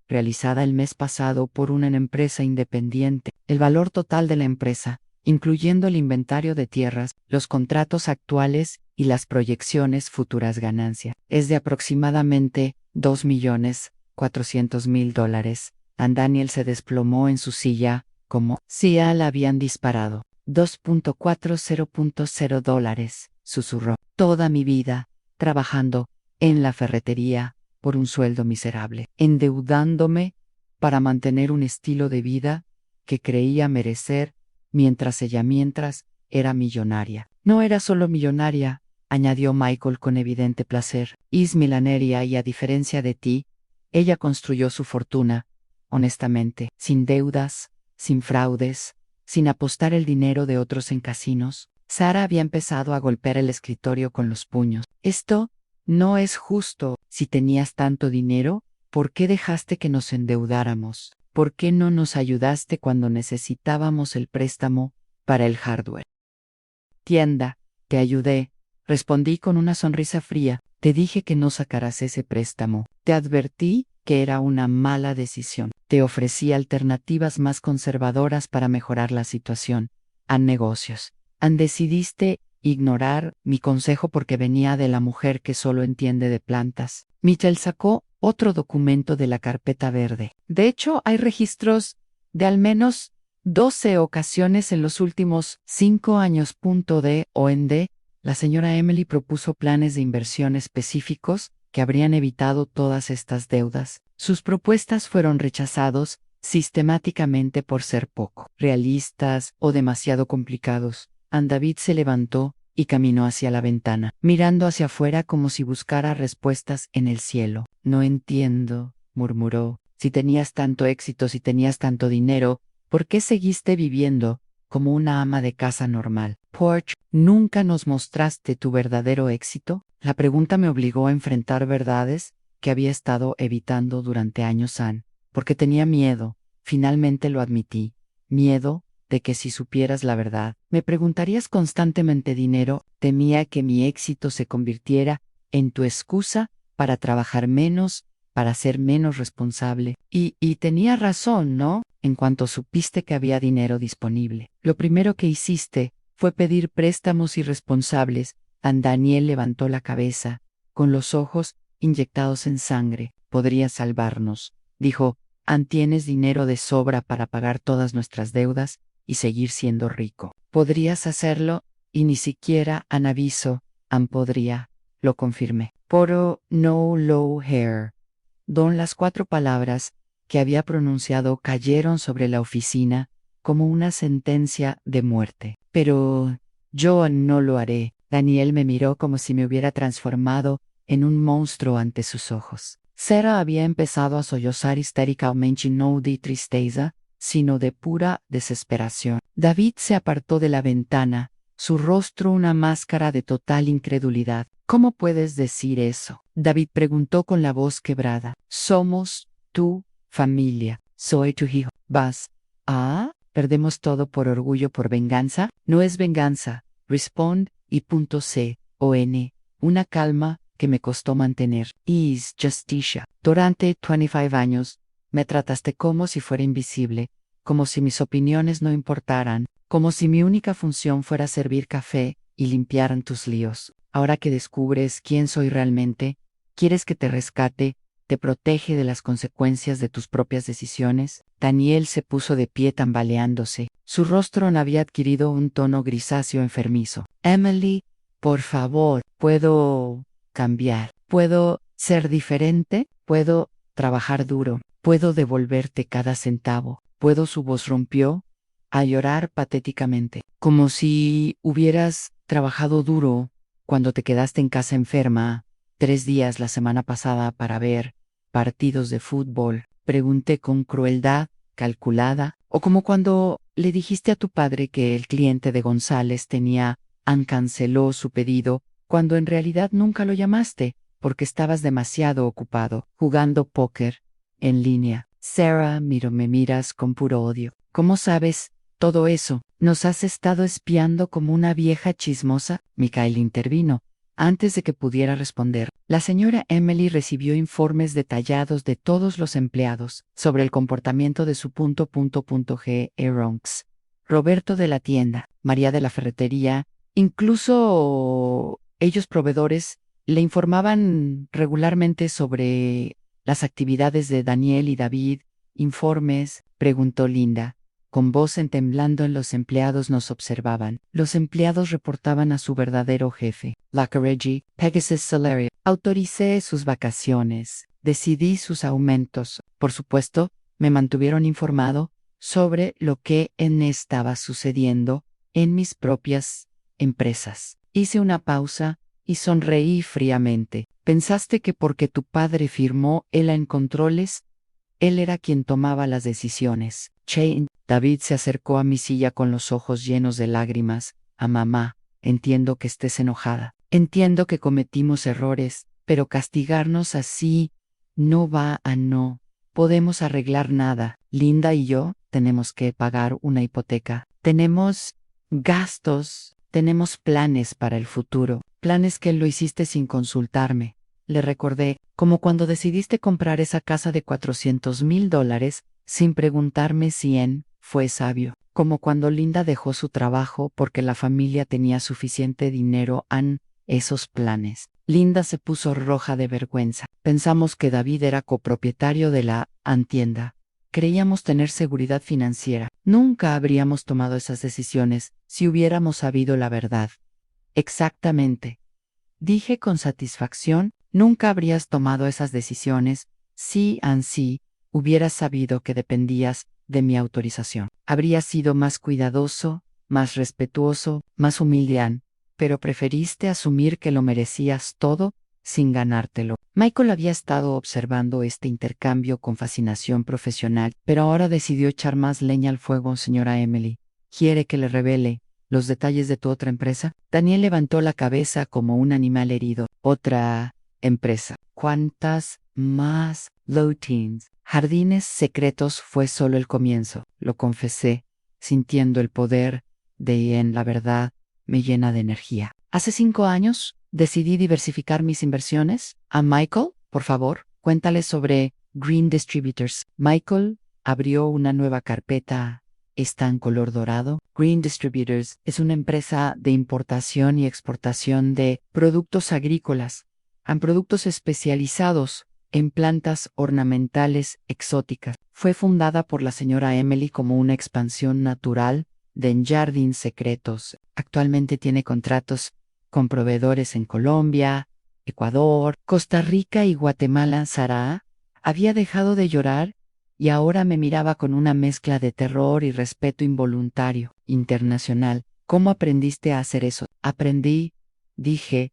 realizada el mes pasado por una empresa independiente, el valor total de la empresa, incluyendo el inventario de tierras, los contratos actuales y las proyecciones futuras ganancias, es de aproximadamente $2.400.000. Daniel se desplomó en su silla, como si ya la habían disparado. $2.40.0, susurró. Toda mi vida, trabajando en la ferretería, por un sueldo miserable, endeudándome para mantener un estilo de vida que creía merecer mientras era millonaria. No era solo millonaria, añadió Michael con evidente placer. Es millonaria y a diferencia de ti, ella construyó su fortuna, honestamente, sin deudas, sin fraudes, sin apostar el dinero de otros en casinos. Sara había empezado a golpear el escritorio con los puños. Esto no es justo. Si tenías tanto dinero, ¿por qué dejaste que nos endeudáramos? ¿Por qué no nos ayudaste cuando necesitábamos el préstamo para el hardware? Tienda, te ayudé, respondí con una sonrisa fría. Te dije que no sacaras ese préstamo. Te advertí que era una mala decisión. Te ofrecí alternativas más conservadoras para mejorar la situación. Negocios. Decidiste ignorar mi consejo porque venía de la mujer que solo entiende de plantas. Mitchell sacó otro documento de la carpeta verde. De hecho, hay registros de al menos 12 ocasiones en los últimos 5 años. La señora Emily propuso planes de inversión específicos que habrían evitado todas estas deudas. Sus propuestas fueron rechazados sistemáticamente por ser poco realistas o demasiado complicados. David se levantó y caminó hacia la ventana, mirando hacia afuera como si buscara respuestas en el cielo. No entiendo, murmuró. Si tenías tanto éxito, si tenías tanto dinero, ¿por qué seguiste viviendo como una ama de casa normal? Porch, ¿nunca nos mostraste tu verdadero éxito? La pregunta me obligó a enfrentar verdades que había estado evitando durante años, porque tenía miedo. Finalmente lo admití. Miedo de que si supieras la verdad, me preguntarías constantemente dinero. Temía que mi éxito se convirtiera en tu excusa para trabajar menos, para ser menos responsable. Y tenía razón, ¿no? En cuanto supiste que había dinero disponible, lo primero que hiciste fue pedir préstamos irresponsables. Daniel levantó la cabeza, con los ojos inyectados en sangre. Podrías salvarnos, dijo. Tienes dinero de sobra para pagar todas nuestras deudas y seguir siendo rico. Podrías hacerlo, y ni siquiera aviso, podría, lo confirmé. Poro no low hair. Las 4 palabras que había pronunciado cayeron sobre la oficina como una sentencia de muerte. Pero yo no lo haré. Daniel me miró como si me hubiera transformado en un monstruo ante sus ojos. Sara había empezado a sollozar histéricamente, no de tristeza, sino de pura desesperación. David se apartó de la ventana, su rostro una máscara de total incredulidad. ¿Cómo puedes decir eso? David preguntó con la voz quebrada. Somos tu familia. Soy tu hijo. ¿Vas a perdemos todo por orgullo, por venganza? No es venganza. Respond y una calma que me costó mantener. Es justicia. Durante 25 años, me trataste como si fuera invisible, como si mis opiniones no importaran, como si mi única función fuera servir café y limpiar tus líos. Ahora que descubres quién soy realmente, ¿quieres que te rescate, te protege de las consecuencias de tus propias decisiones? Daniel se puso de pie tambaleándose. Su rostro había adquirido un tono grisáceo enfermizo. Emily, por favor, ¿puedo cambiar? ¿Puedo ser diferente? ¿Puedo trabajar duro? ¿Puedo devolverte cada centavo? ¿Puedo? Su voz rompió a llorar patéticamente. Como si hubieras trabajado duro. cuando te quedaste en casa enferma 3 días la semana pasada para ver partidos de fútbol? Pregunté con crueldad calculada, o como cuando le dijiste a tu padre que el cliente de González canceló su pedido, cuando en realidad nunca lo llamaste, porque estabas demasiado ocupado jugando póker en línea. Sarah, me miras con puro odio. ¿Cómo sabes todo eso? ¿Nos has estado espiando como una vieja chismosa? Mikhail intervino. Antes de que pudiera responder, la señora Emily recibió informes detallados de todos los empleados sobre el comportamiento de su G. Ronks, Roberto de la tienda, María de la ferretería, incluso ellos proveedores le informaban regularmente sobre las actividades de Daniel y David. ¿Informes?, preguntó Linda. Con voz temblando, los empleados nos observaban. Los empleados reportaban a su verdadero jefe, Lacareggi, Pegasus Salario. Autoricé sus vacaciones, decidí sus aumentos. Por supuesto, me mantuvieron informado sobre lo que estaba sucediendo en mis propias empresas. Hice una pausa y sonreí fríamente. ¿Pensaste que porque tu padre firmó en controles, él era quien tomaba las decisiones? David se acercó a mi silla con los ojos llenos de lágrimas. A mamá, entiendo que estés enojada. Entiendo que cometimos errores, pero castigarnos así no podemos arreglar nada. Linda y yo tenemos que pagar una hipoteca. Tenemos gastos, tenemos planes para el futuro. Planes que lo hiciste sin consultarme. Le recordé, como cuando decidiste comprar esa casa de $400,000 sin preguntarme si fue sabio. Como cuando Linda dejó su trabajo porque la familia tenía suficiente dinero esos planes. Linda se puso roja de vergüenza. Pensamos que David era copropietario de la tienda. Creíamos tener seguridad financiera. Nunca habríamos tomado esas decisiones si hubiéramos sabido la verdad. Exactamente. Dije con satisfacción, nunca habrías tomado esas decisiones si hubieras sabido que dependías de mi autorización. Habrías sido más cuidadoso, más respetuoso, más humilde, pero preferiste asumir que lo merecías todo sin ganártelo. Michael había estado observando este intercambio con fascinación profesional, pero ahora decidió echar más leña al fuego. Señora Emily, ¿quiere que le revele los detalles de tu otra empresa? Daniel levantó la cabeza como un animal herido. ¿Otra empresa? ¿Cuántas más? Low Teens. Jardines Secretos fue solo el comienzo, lo confesé, sintiendo el poder de la verdad me llena de energía. Hace 5 años decidí diversificar mis inversiones. A Michael, por favor, cuéntale sobre Green Distributors. Michael abrió una nueva carpeta. Está en color dorado. Green Distributors es una empresa de importación y exportación de productos agrícolas, productos especializados en plantas ornamentales exóticas. Fue fundada por la señora Emily como una expansión natural de Jardines Secretos. Actualmente tiene contratos con proveedores en Colombia, Ecuador, Costa Rica y Guatemala. Sara había dejado de llorar y ahora me miraba con una mezcla de terror y respeto involuntario. Internacional. ¿Cómo aprendiste a hacer eso? Aprendí, dije.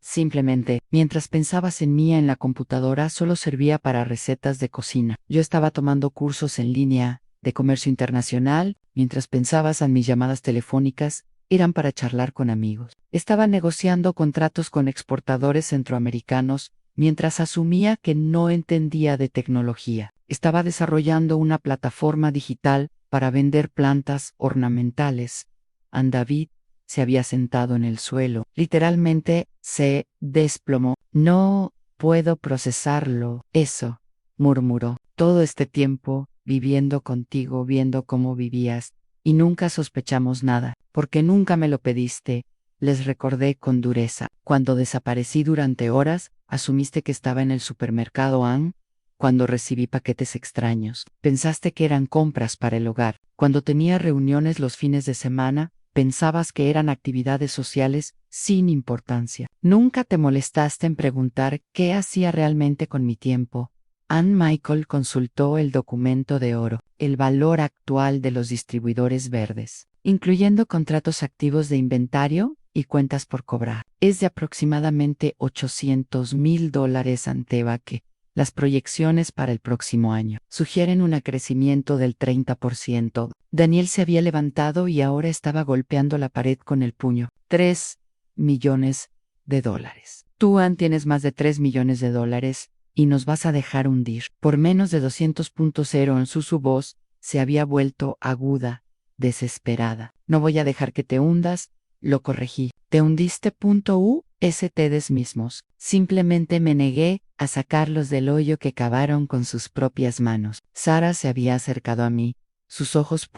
Simplemente, mientras pensabas en mí en la computadora, solo servía para recetas de cocina. Yo estaba tomando cursos en línea de comercio internacional, mientras pensabas en mis llamadas telefónicas, eran para charlar con amigos. Estaba negociando contratos con exportadores centroamericanos, mientras asumía que no entendía de tecnología. Estaba desarrollando una plataforma digital para vender plantas ornamentales. David se había sentado en el suelo. Literalmente se desplomó. No puedo procesarlo. Eso, murmuró. Todo este tiempo, viviendo contigo, viendo cómo vivías, y nunca sospechamos nada, porque nunca me lo pediste. Les recordé con dureza. Cuando desaparecí durante horas, asumiste que estaba en el supermercado cuando recibí paquetes extraños. Pensaste que eran compras para el hogar. Cuando tenía reuniones los fines de semana, pensabas que eran actividades sociales sin importancia. Nunca te molestaste en preguntar qué hacía realmente con mi tiempo. Michael consultó el documento de oro, el valor actual de los distribuidores verdes, incluyendo contratos activos de inventario, y cuentas por cobrar. Es de aproximadamente $800,000 Antebaque. Las proyecciones para el próximo año sugieren un crecimiento del 30%. Daniel se había levantado y ahora estaba golpeando la pared con el puño. $3 millones. Tú, Ann, tienes más de $3 millones y nos vas a dejar hundir. Por menos de 200.0 en su voz se había vuelto aguda, desesperada. No voy a dejar que te hundas, lo corregí. Te hundiste. Ustedes mismos. Simplemente me negué a sacarlos del hoyo que cavaron con sus propias manos. Sara se había acercado a mí, sus ojos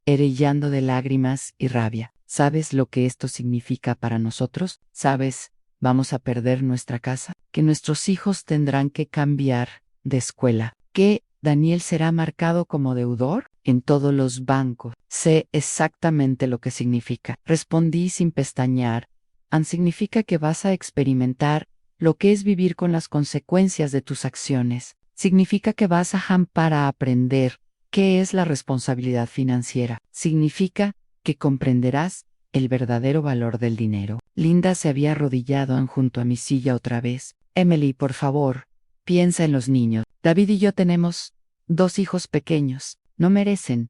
brillando de lágrimas y rabia. ¿Sabes lo que esto significa para nosotros? ¿Sabes? Vamos a perder nuestra casa, que nuestros hijos tendrán que cambiar de escuela, que Daniel será marcado como deudor en todos los bancos. Sé exactamente lo que significa. Respondí sin pestañear. Significa que vas a experimentar lo que es vivir con las consecuencias de tus acciones. Significa que vas a aprender qué es la responsabilidad financiera. Significa que comprenderás el verdadero valor del dinero. Linda se había arrodillado junto a mi silla otra vez. Emily, por favor, piensa en los niños. David y yo tenemos 2 hijos pequeños. No merecen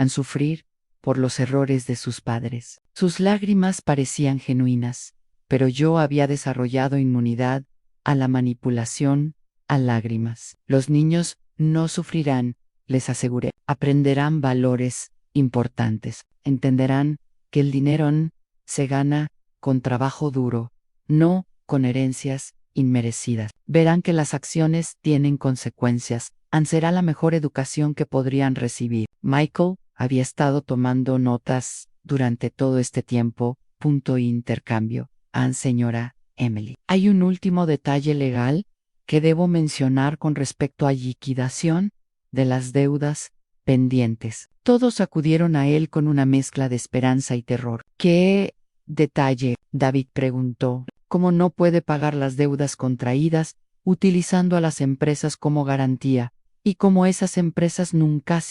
sufrir por los errores de sus padres. Sus lágrimas parecían genuinas, pero yo había desarrollado inmunidad a la manipulación a lágrimas. Los niños no sufrirán, les aseguré. Aprenderán valores importantes. Entenderán que el dinero se gana con trabajo duro, no con herencias inmerecidas. Verán que las acciones tienen consecuencias. Será la mejor educación que podrían recibir. Michael había estado tomando notas durante todo este tiempo. Intercambio. Señora Emily. Hay un último detalle legal que debo mencionar con respecto a liquidación de las deudas pendientes. Todos acudieron a él con una mezcla de esperanza y terror. ¿Qué detalle? David preguntó. ¿Cómo no puede pagar las deudas contraídas utilizando a las empresas como garantía? Y como esas empresas nunca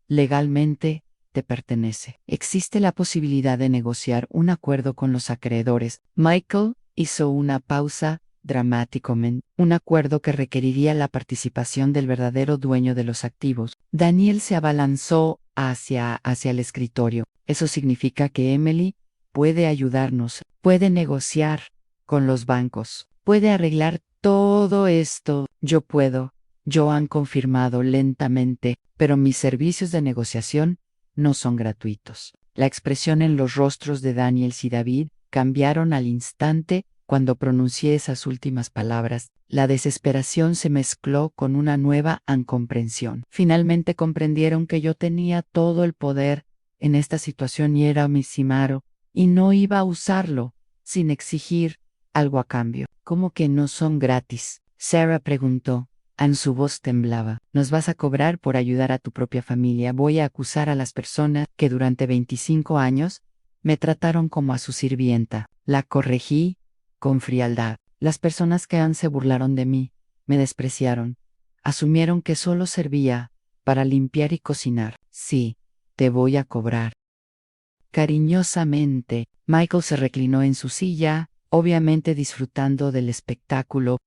legalmente te pertenece. Existe la posibilidad de negociar un acuerdo con los acreedores. Michael hizo una pausa dramáticamente. Un acuerdo que requeriría la participación del verdadero dueño de los activos. Daniel se abalanzó hacia el escritorio. Eso significa que Emily puede ayudarnos, puede negociar con los bancos, puede arreglar todo esto. Yo puedo. Han confirmado lentamente, pero mis servicios de negociación no son gratuitos. La expresión en los rostros de Daniel y David cambiaron al instante cuando pronuncié esas últimas palabras. La desesperación se mezcló con una nueva incomprensión. Finalmente comprendieron que yo tenía todo el poder en esta situación y era mi Simaro, y no iba a usarlo sin exigir algo a cambio. ¿Cómo que no son gratis? Sarah preguntó. Su voz temblaba. Nos vas a cobrar por ayudar a tu propia familia. Voy a acusar a las personas que durante 25 años me trataron como a su sirvienta. La corregí con frialdad. Las personas que se burlaron de mí, me despreciaron. Asumieron que solo servía para limpiar y cocinar. Sí, te voy a cobrar. Cariñosamente, Michael se reclinó en su silla, obviamente disfrutando del espectáculo.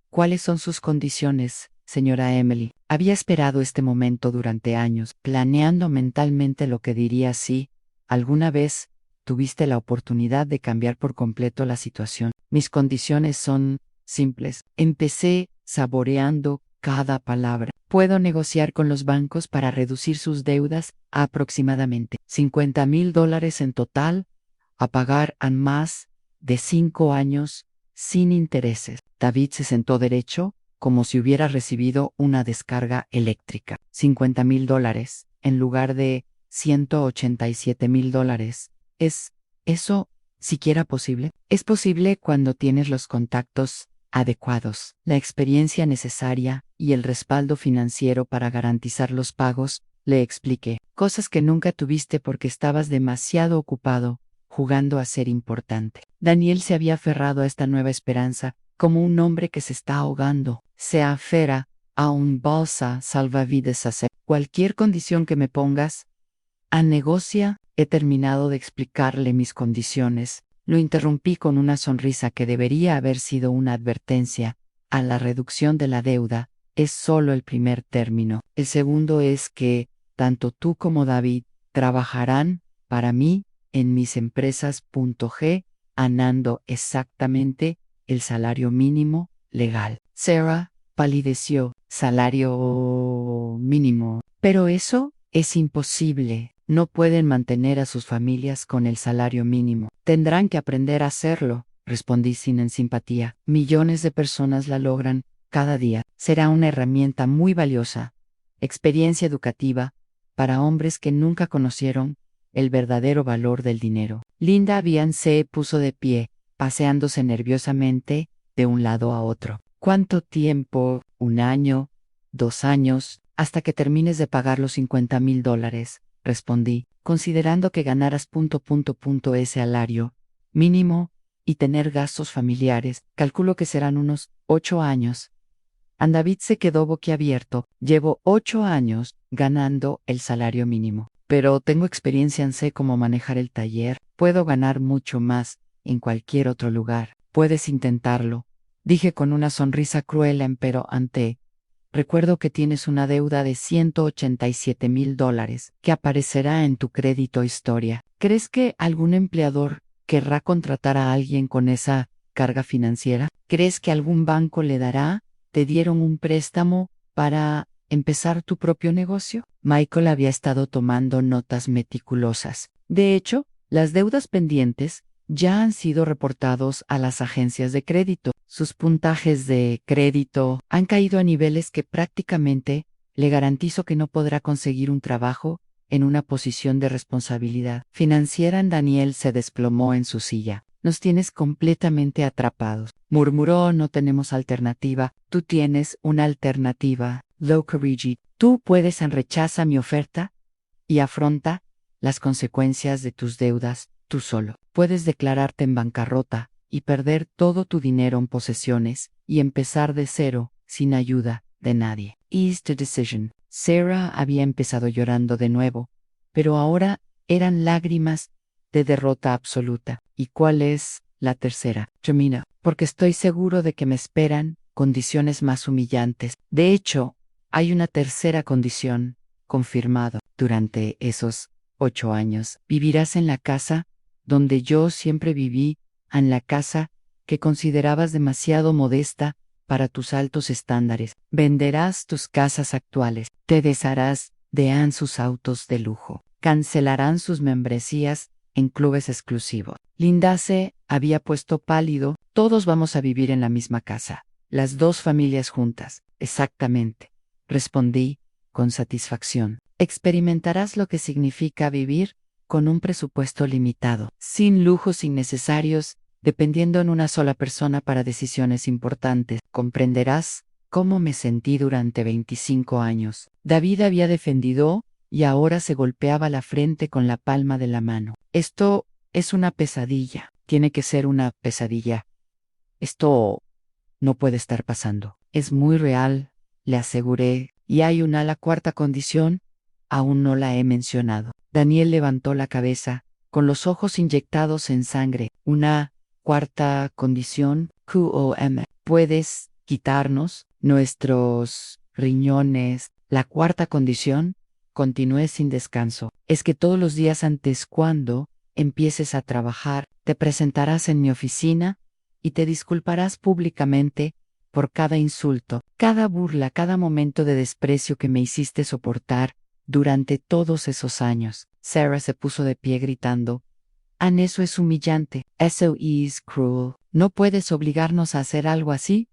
¿Cuáles son sus condiciones, señora Emily? Había esperado este momento durante años, planeando mentalmente lo que diría si alguna vez tuviste la oportunidad de cambiar por completo la situación. Mis condiciones son simples. Empecé saboreando cada palabra. Puedo negociar con los bancos para reducir sus deudas a aproximadamente $50,000 en total, a pagar en más de 5 años sin intereses. David se sentó derecho, como si hubiera recibido una descarga eléctrica. $50,000 en lugar de $187,000. ¿Es eso siquiera posible? Es posible cuando tienes los contactos adecuados, la experiencia necesaria y el respaldo financiero para garantizar los pagos, le expliqué. Cosas que nunca tuviste porque estabas demasiado ocupado jugando a ser importante. Daniel se había aferrado a esta nueva esperanza, como un hombre que se está ahogando. Se aferra a un balsa salvavidas. Cualquier condición que me pongas, negocia he terminado de explicarle mis condiciones. Lo interrumpí con una sonrisa que debería haber sido una advertencia. A la reducción de la deuda es solo el primer término. El segundo es que, tanto tú como David, trabajarán para mí en mis empresas. G, ganando exactamente el salario mínimo legal. Sarah palideció. Salario mínimo. Pero eso es imposible. No pueden mantener a sus familias con el salario mínimo. Tendrán que aprender a hacerlo, respondí sin simpatía. Millones de personas la logran cada día. Será una herramienta muy valiosa. Experiencia educativa para hombres que nunca conocieron el verdadero valor del dinero. Linda Bian se puso de pie, paseándose nerviosamente de un lado a otro. ¿Cuánto tiempo? ¿Un año? ¿2 años? Hasta que termines de pagar los $50,000, respondí, considerando que ganaras ese salario mínimo y tener gastos familiares, calculo que serán unos 8 años. David se quedó boquiabierto. Llevo 8 años ganando el salario mínimo, pero tengo experiencia en sé cómo manejar el taller. Puedo ganar mucho más en cualquier otro lugar. Puedes intentarlo, dije con una sonrisa cruel, pero recuerdo que tienes una deuda de $187,000 que aparecerá en tu crédito historia. ¿Crees que algún empleador querrá contratar a alguien con esa carga financiera? ¿Crees que algún banco le dará? ¿Te dieron un préstamo para empezar tu propio negocio? Michael había estado tomando notas meticulosas. De hecho, las deudas pendientes ya han sido reportados a las agencias de crédito. Sus puntajes de crédito han caído a niveles que prácticamente le garantizo que no podrá conseguir un trabajo en una posición de responsabilidad financiera. Daniel se desplomó en su silla. Nos tienes completamente atrapados, murmuró. No tenemos alternativa. Tú tienes una alternativa, Locarigi. Tú puedes rechazar mi oferta y afronta las consecuencias de tus deudas tú solo. Puedes declararte en bancarrota y perder todo tu dinero en posesiones y empezar de cero, sin ayuda de nadie. Is the decision. Sarah había empezado llorando de nuevo, pero ahora eran lágrimas de derrota absoluta. ¿Y cuál es la tercera? Termina, porque estoy seguro de que me esperan condiciones más humillantes. De hecho, hay una tercera condición, confirmado. Durante esos 8 años, vivirás en la casa donde yo siempre viví, en la casa que considerabas demasiado modesta para tus altos estándares. Venderás tus casas actuales, te desharás de sus autos de lujo, cancelarán sus membresías en clubes exclusivos. Linda se había puesto pálido. Todos vamos a vivir en la misma casa, las 2 familias juntas. Exactamente, respondí con satisfacción. Experimentarás lo que significa vivir con un presupuesto limitado, sin lujos innecesarios, dependiendo en una sola persona para decisiones importantes. Comprenderás cómo me sentí durante 25 años. David había defendido y ahora se golpeaba la frente con la palma de la mano. Esto es una pesadilla. Tiene que ser una pesadilla. Esto no puede estar pasando. Es muy real, le aseguré. Y hay la cuarta condición. Aún no la he mencionado. Daniel levantó la cabeza, con los ojos inyectados en sangre. Una cuarta condición, QOM. Puedes quitarnos nuestros riñones. La cuarta condición, continué sin descanso, es que todos los días antes cuando empieces a trabajar, te presentarás en mi oficina y te disculparás públicamente por cada insulto, cada burla, cada momento de desprecio que me hiciste soportar durante todos esos años. Sarah se puso de pie gritando, eso es humillante. Eso es cruel. No puedes obligarnos a hacer algo así.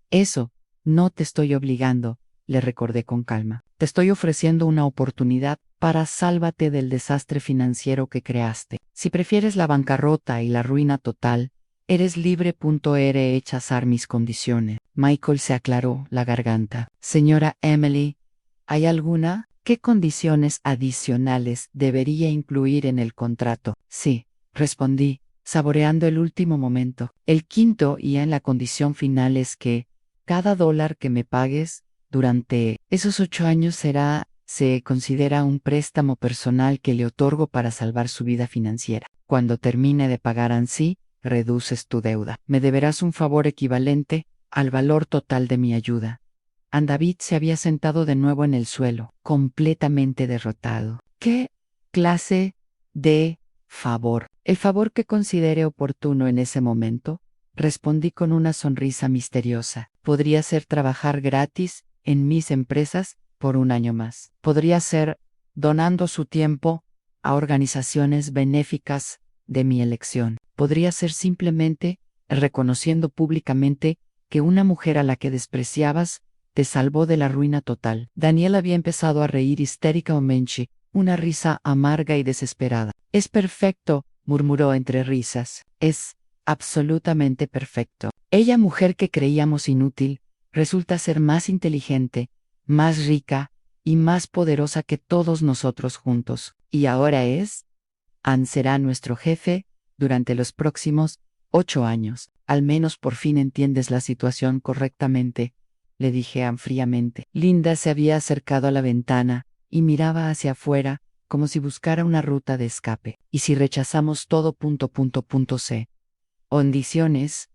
Eso. No te estoy obligando, le recordé con calma. Te estoy ofreciendo una oportunidad para sálvate del desastre financiero que creaste. Si prefieres la bancarrota y la ruina total, eres libre. Rechazar mis condiciones. Michael se aclaró la garganta. Señora Emily, ¿hay alguna? ¿Qué condiciones adicionales debería incluir en el contrato? Sí, respondí, saboreando el último momento. El quinto y en la condición final es que cada dólar que me pagues durante esos 8 años será se considera un préstamo personal que le otorgo para salvar su vida financiera. Cuando termine de pagar ansí, reduces tu deuda. Me deberás un favor equivalente al valor total de mi ayuda. David se había sentado de nuevo en el suelo, completamente derrotado. ¿Qué clase de favor? El favor que considere oportuno en ese momento, respondí con una sonrisa misteriosa. Podría ser trabajar gratis en mis empresas por un año más. Podría ser donando su tiempo a organizaciones benéficas de mi elección. Podría ser simplemente reconociendo públicamente que una mujer a la que despreciabas te salvó de la ruina total. Daniel había empezado a reír histéricamente, una risa amarga y desesperada. Es perfecto, murmuró entre risas. Es absolutamente perfecto. Ella, mujer que creíamos inútil, resulta ser más inteligente, más rica y más poderosa que todos nosotros juntos. Y ahora Ann será nuestro jefe durante los próximos 8 años. Al menos por fin entiendes la situación correctamente, le dije Ann fríamente. Linda se había acercado a la ventana y miraba hacia afuera como si buscara una ruta de escape. ¿Y si rechazamos todo? C. Condiciones.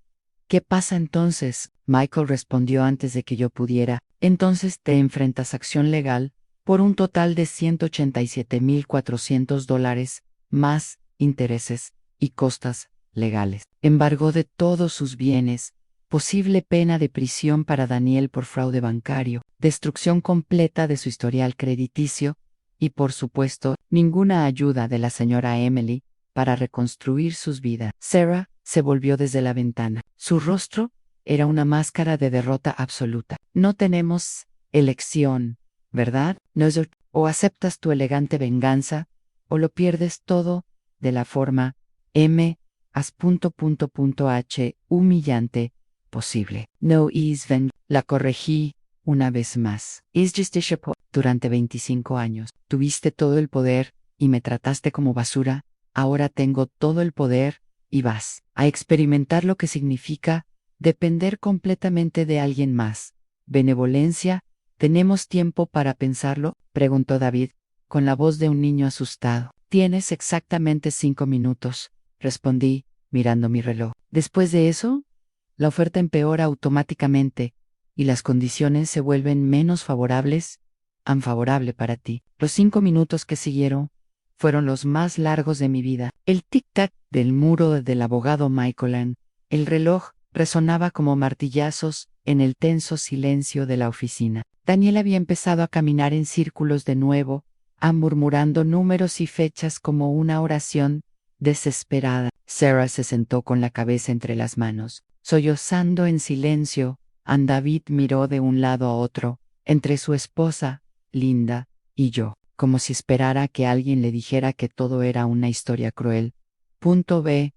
¿Qué pasa entonces? Michael respondió antes de que yo pudiera. Entonces te enfrentas a acción legal por un total de $187,400 más intereses y costas legales. Embargo de todos sus bienes, posible pena de prisión para Daniel por fraude bancario, destrucción completa de su historial crediticio y, por supuesto, ninguna ayuda de la señora Emily para reconstruir sus vidas. Sarah se volvió desde la ventana. Su rostro era una máscara de derrota absoluta. No tenemos elección, ¿verdad? O aceptas tu elegante venganza, o lo pierdes todo de la forma H humillante posible. No is la corregí una vez más. Is justicia durante 25 años. Tuviste todo el poder y me trataste como basura. Ahora tengo todo el poder y vas a experimentar lo que significa depender completamente de alguien más. Benevolencia. ¿Tenemos tiempo para pensarlo?, preguntó David, con la voz de un niño asustado. Tienes exactamente 5 minutos, respondí, mirando mi reloj. Después de eso, la oferta empeora automáticamente y las condiciones se vuelven menos favorables, unfavorable para ti. Los 5 minutos que siguieron fueron los más largos de mi vida. El tic-tac del muro del abogado Michael. El reloj resonaba como martillazos en el tenso silencio de la oficina. Daniel había empezado a caminar en círculos de nuevo, murmurando números y fechas como una oración desesperada. Sarah se sentó con la cabeza entre las manos, sollozando en silencio. David miró de un lado a otro, entre su esposa, Linda, y yo, como si esperara que alguien le dijera que todo era una historia cruel. B.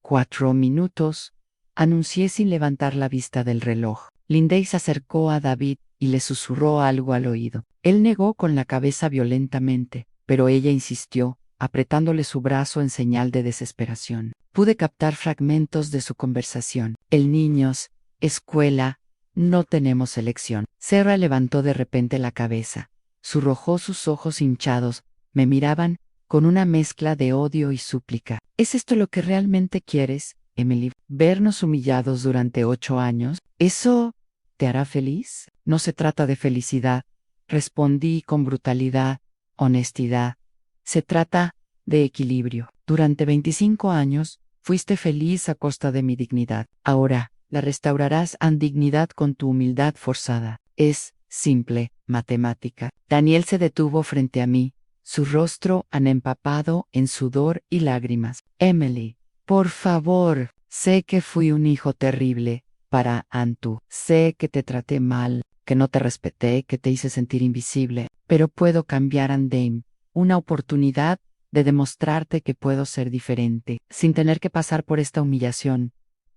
4 minutos, anuncié sin levantar la vista del reloj. Lindsay se acercó a David y le susurró algo al oído. Él negó con la cabeza violentamente, pero ella insistió, apretándole su brazo en señal de desesperación. Pude captar fragmentos de su conversación. El niños, escuela, no tenemos elección. Sarah levantó de repente la cabeza. Sus ojos hinchados me miraban con una mezcla de odio y súplica. ¿Es esto lo que realmente quieres, Emily? ¿Vernos humillados durante 8 años? ¿Eso te hará feliz? No se trata de felicidad, respondí con brutalidad, honestidad. Se trata de equilibrio. Durante 25 años fuiste feliz a costa de mi dignidad. Ahora la restaurarás en dignidad con tu humildad forzada. Es simple matemática. Daniel se detuvo frente a mí, su rostro empapado en sudor y lágrimas. Emily, por favor, sé que fui un hijo terrible para Antu. Sé que te traté mal, que no te respeté, que te hice sentir invisible, pero puedo cambiar Dame. Una oportunidad de demostrarte que puedo ser diferente, sin tener que pasar por esta humillación.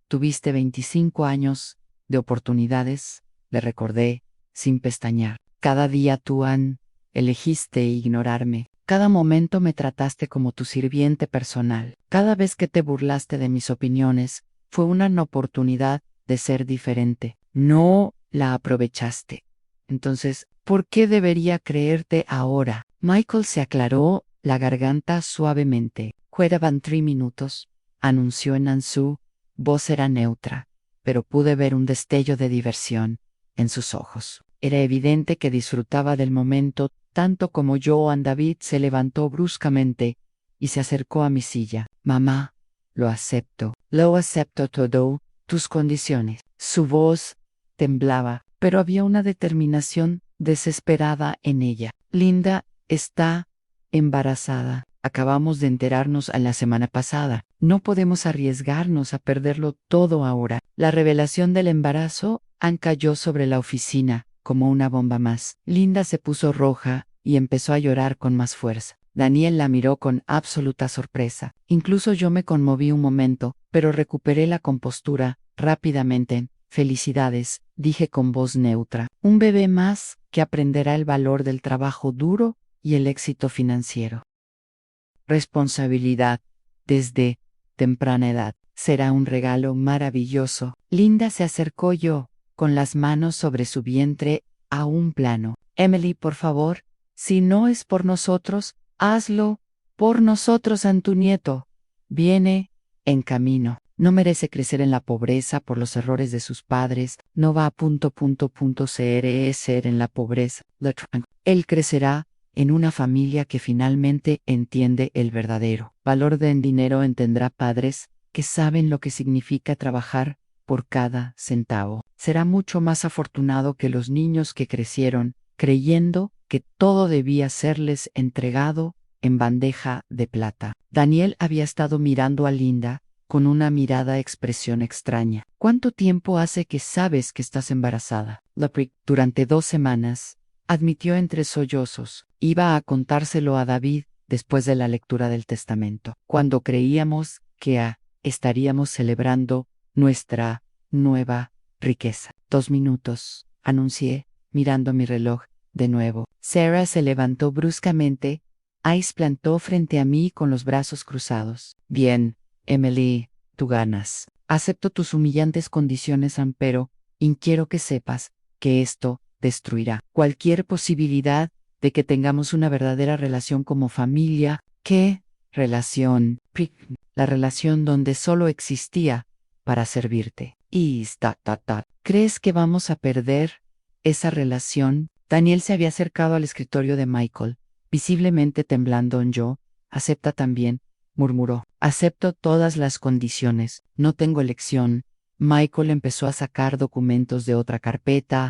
Tuviste 25 años de oportunidades, le recordé, sin pestañear. Cada día tú, Ann, elegiste ignorarme. Cada momento me trataste como tu sirviente personal. Cada vez que te burlaste de mis opiniones, fue una oportunidad de ser diferente. No la aprovechaste. Entonces, ¿por qué debería creerte ahora? Michael se aclaró la garganta suavemente. Quedaban 3 minutos, anunció en Ansu. Voz era neutra, pero pude ver un destello de diversión en sus ojos. Era evidente que disfrutaba del momento tanto como yo. David se levantó bruscamente y se acercó a mi silla. Mamá, lo acepto todo, tus condiciones. Su voz temblaba, pero había una determinación desesperada en ella. Linda está embarazada. Acabamos de enterarnos la semana pasada. No podemos arriesgarnos a perderlo todo ahora. La revelación del embarazo cayó sobre la oficina como una bomba más. Linda se puso roja y empezó a llorar con más fuerza. Daniel la miró con absoluta sorpresa. Incluso yo me conmoví un momento, pero recuperé la compostura rápidamente. Felicidades, dije con voz neutra. Un bebé más que aprenderá el valor del trabajo duro y el éxito financiero. Responsabilidad, desde temprana edad. Será un regalo maravilloso. Linda se acercó con las manos sobre su vientre, a un plano. Emily, por favor, si no es por nosotros, hazlo por nosotros. Tu nieto viene en camino. No merece crecer en la pobreza por los errores de sus padres. No va a ser en la pobreza. Él crecerá en una familia que finalmente entiende el verdadero valor del dinero. Tendrá padres que saben lo que significa trabajar por cada centavo. Será mucho más afortunado que los niños que crecieron creyendo que todo debía serles entregado en bandeja de plata. Daniel había estado mirando a Linda con una mirada expresión extraña. ¿Cuánto tiempo hace que sabes que estás embarazada? Durante 2 semanas, admitió entre sollozos. Iba a contárselo a David después de la lectura del testamento, cuando creíamos que estaríamos celebrando nuestra nueva riqueza. 2 minutos, anuncié, mirando mi reloj de nuevo. Sarah se levantó bruscamente. Ice plantó frente a mí con los brazos cruzados. Bien, Emily, tú ganas. Acepto tus humillantes condiciones, pero quiero que sepas que esto destruirá cualquier posibilidad de que tengamos una verdadera relación como familia. ¿Qué relación? La relación donde solo existía para servirte. ¿Crees que vamos a perder esa relación? Daniel se había acercado al escritorio de Michael, visiblemente temblando. Acepta también, murmuró. Acepto todas las condiciones. No tengo elección. Michael empezó a sacar documentos de otra carpeta.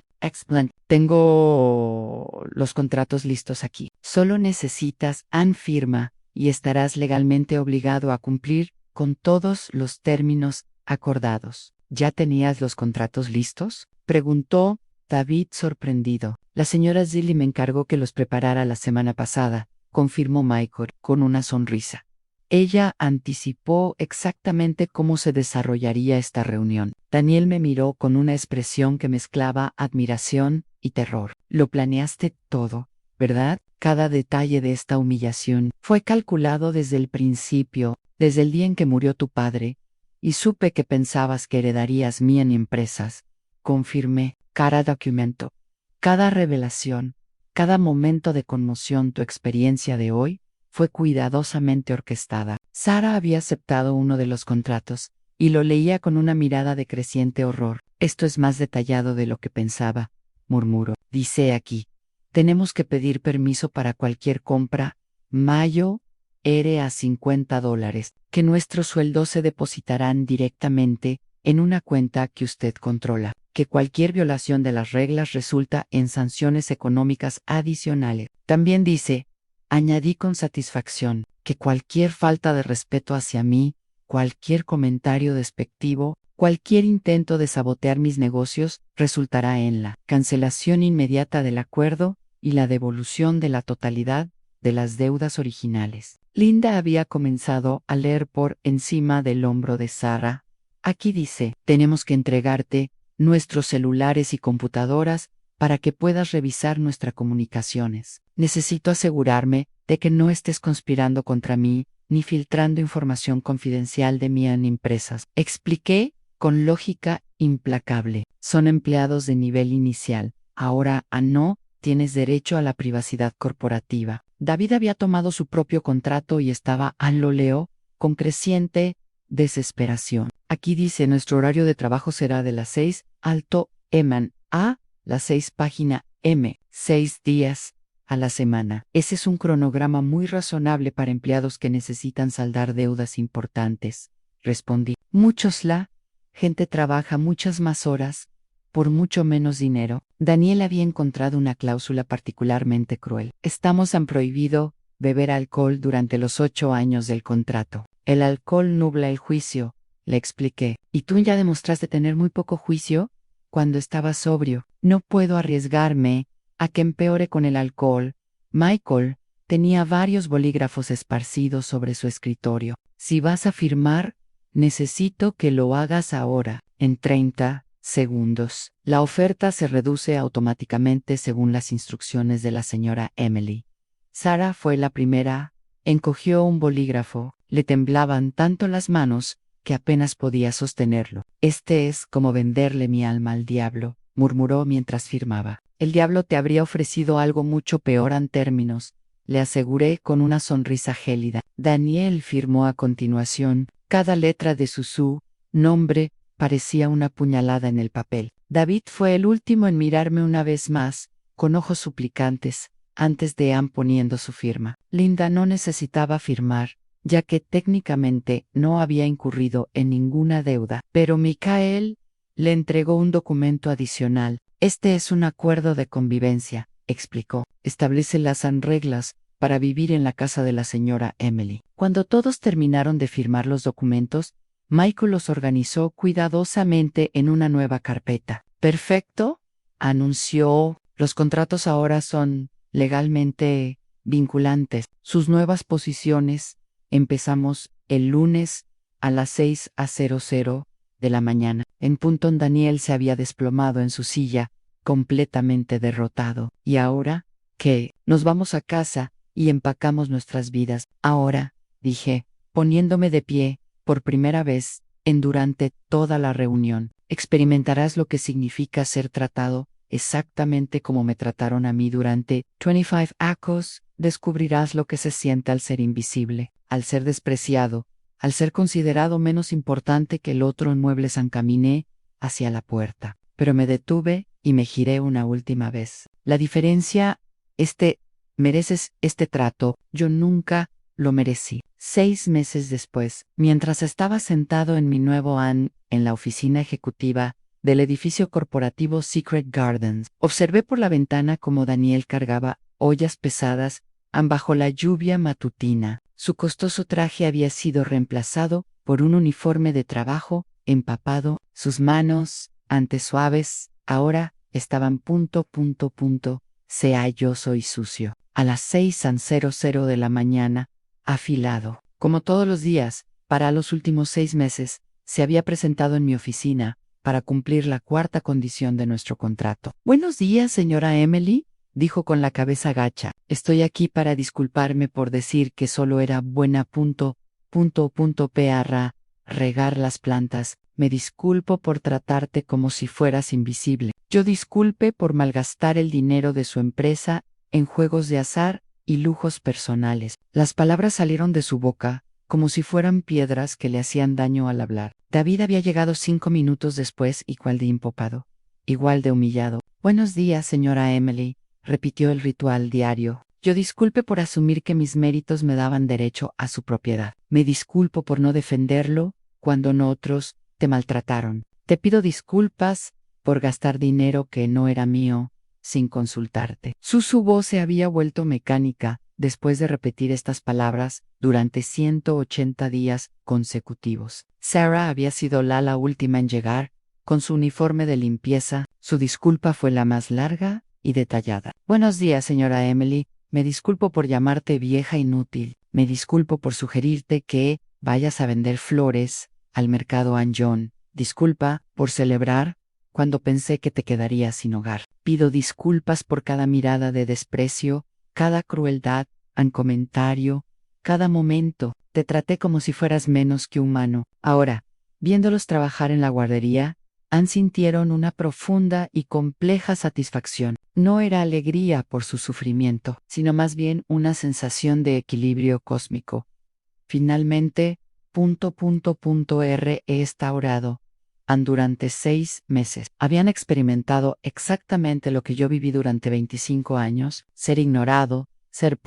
Tengo los contratos listos aquí. Solo necesitas firma y estarás legalmente obligado a cumplir con todos los términos acordados. ¿Ya tenías los contratos listos?, preguntó David sorprendido. La señora Zilli me encargó que los preparara la semana pasada, confirmó Michael con una sonrisa. Ella anticipó exactamente cómo se desarrollaría esta reunión. Daniel me miró con una expresión que mezclaba admiración y terror. Lo planeaste todo, ¿verdad? Cada detalle de esta humillación fue calculado desde el principio, desde el día en que murió tu padre, y supe que pensabas que heredarías mi empresas. Confirmé. Cada documento, cada revelación, cada momento de conmoción. Tu experiencia de hoy fue cuidadosamente orquestada. Sara había aceptado uno de los contratos y lo leía con una mirada de creciente horror. Esto es más detallado de lo que pensaba, murmuró. Dice aquí, tenemos que pedir permiso para cualquier compra. Mayo, a $50, que nuestros sueldos se depositarán directamente en una cuenta que usted controla, que cualquier violación de las reglas resulta en sanciones económicas adicionales. También dice, añadí con satisfacción, que cualquier falta de respeto hacia mí, cualquier comentario despectivo, cualquier intento de sabotear mis negocios, resultará en la cancelación inmediata del acuerdo y la devolución de la totalidad de las deudas originales. Linda había comenzado a leer por encima del hombro de Sara. Aquí dice, tenemos que entregarte nuestros celulares y computadoras para que puedas revisar nuestras comunicaciones. Necesito asegurarme de que no estés conspirando contra mí ni filtrando información confidencial de mi empresas. Expliqué con lógica implacable. Son empleados de nivel inicial. Ahora, no, tienes derecho a la privacidad corporativa. David había tomado su propio contrato y estaba, lo leo, con creciente desesperación. Aquí dice, nuestro horario de trabajo será de las 6, alto, Eman, a las 6, página M, 6 días a la semana. Ese es un cronograma muy razonable para empleados que necesitan saldar deudas importantes, respondí. Gente trabaja muchas más horas, por mucho menos dinero. Daniel había encontrado una cláusula particularmente cruel. Han prohibido beber alcohol durante los 8 años del contrato. El alcohol nubla el juicio, le expliqué. ¿Y tú ya demostraste tener muy poco juicio cuando estabas sobrio? No puedo arriesgarme a que empeore con el alcohol. Michael tenía varios bolígrafos esparcidos sobre su escritorio. Si vas a firmar, necesito que lo hagas ahora, en 30 segundos. La oferta se reduce automáticamente según las instrucciones de la señora Emily. Sara fue la primera. Encogió un bolígrafo. Le temblaban tanto las manos que apenas podía sostenerlo. Este es como venderle mi alma al diablo, murmuró mientras firmaba. El diablo te habría ofrecido algo mucho peor en términos, le aseguré con una sonrisa gélida. Daniel firmó a continuación. Cada letra de su nombre parecía una puñalada en el papel. David fue el último en mirarme una vez más, con ojos suplicantes, antes de Anne poniendo su firma. Linda no necesitaba firmar, ya que técnicamente no había incurrido en ninguna deuda, pero Michael le entregó un documento adicional. Este es un acuerdo de convivencia, explicó. Establece las reglas para vivir en la casa de la señora Emily. Cuando todos terminaron de firmar los documentos, Michael los organizó cuidadosamente en una nueva carpeta. Perfecto, anunció. Los contratos ahora son legalmente vinculantes. Sus nuevas posiciones. Empezamos el lunes a las 6:00 de la mañana. En punto Daniel se había desplomado en su silla, completamente derrotado. ¿Y ahora qué? Nos vamos a casa y empacamos nuestras vidas. Ahora, dije, poniéndome de pie, por primera vez, durante toda la reunión, experimentarás lo que significa ser tratado exactamente como me trataron a mí durante 25 años. Descubrirás lo que se siente al ser invisible, al ser despreciado, al ser considerado menos importante que el otro. En muebles caminé hacia la puerta, pero me detuve y me giré una última vez. La diferencia, mereces este trato, yo nunca lo merecí. 6 meses después, mientras estaba sentado en mi nuevo en la oficina ejecutiva del edificio corporativo Secret Gardens, observé por la ventana cómo Daniel cargaba ollas pesadas bajo la lluvia matutina. Su costoso traje había sido reemplazado por un uniforme de trabajo empapado. Sus manos, antes suaves, ahora estaban yo soy sucio. A las 6:00 de la mañana, afilado. Como todos los días, para los últimos 6 meses, se había presentado en mi oficina para cumplir la cuarta condición de nuestro contrato. Buenos días, señora Emily, dijo con la cabeza gacha. Estoy aquí para disculparme por decir que solo era buena para regar las plantas. Me disculpo por tratarte como si fueras invisible. Yo disculpe por malgastar el dinero de su empresa en juegos de azar y lujos personales. Las palabras salieron de su boca como si fueran piedras que le hacían daño al hablar. David había llegado 5 minutos después, igual de impopado, igual de humillado. Buenos días, señora Emily, repitió el ritual diario. Yo disculpe por asumir que mis méritos me daban derecho a su propiedad. Me disculpo por no defenderlo cuando otros te maltrataron. Te pido disculpas por gastar dinero que no era mío sin consultarte. Su voz se había vuelto mecánica después de repetir estas palabras durante 180 días consecutivos. Sarah había sido la última en llegar, con su uniforme de limpieza. Su disculpa fue la más larga y detallada. Buenos días, señora Emily. Me disculpo por llamarte vieja inútil. Me disculpo por sugerirte que vayas a vender flores al mercado John. Disculpa por celebrar cuando pensé que te quedarías sin hogar. Pido disculpas por cada mirada de desprecio, cada crueldad, comentario, cada momento. Te traté como si fueras menos que humano. Ahora, viéndolos trabajar en la guardería, Ann sintieron una profunda y compleja satisfacción. No era alegría por su sufrimiento, sino más bien una sensación de equilibrio cósmico. Finalmente, restaurado. Ann durante 6 meses. Habían experimentado exactamente lo que yo viví durante 25 años, ser ignorado, ser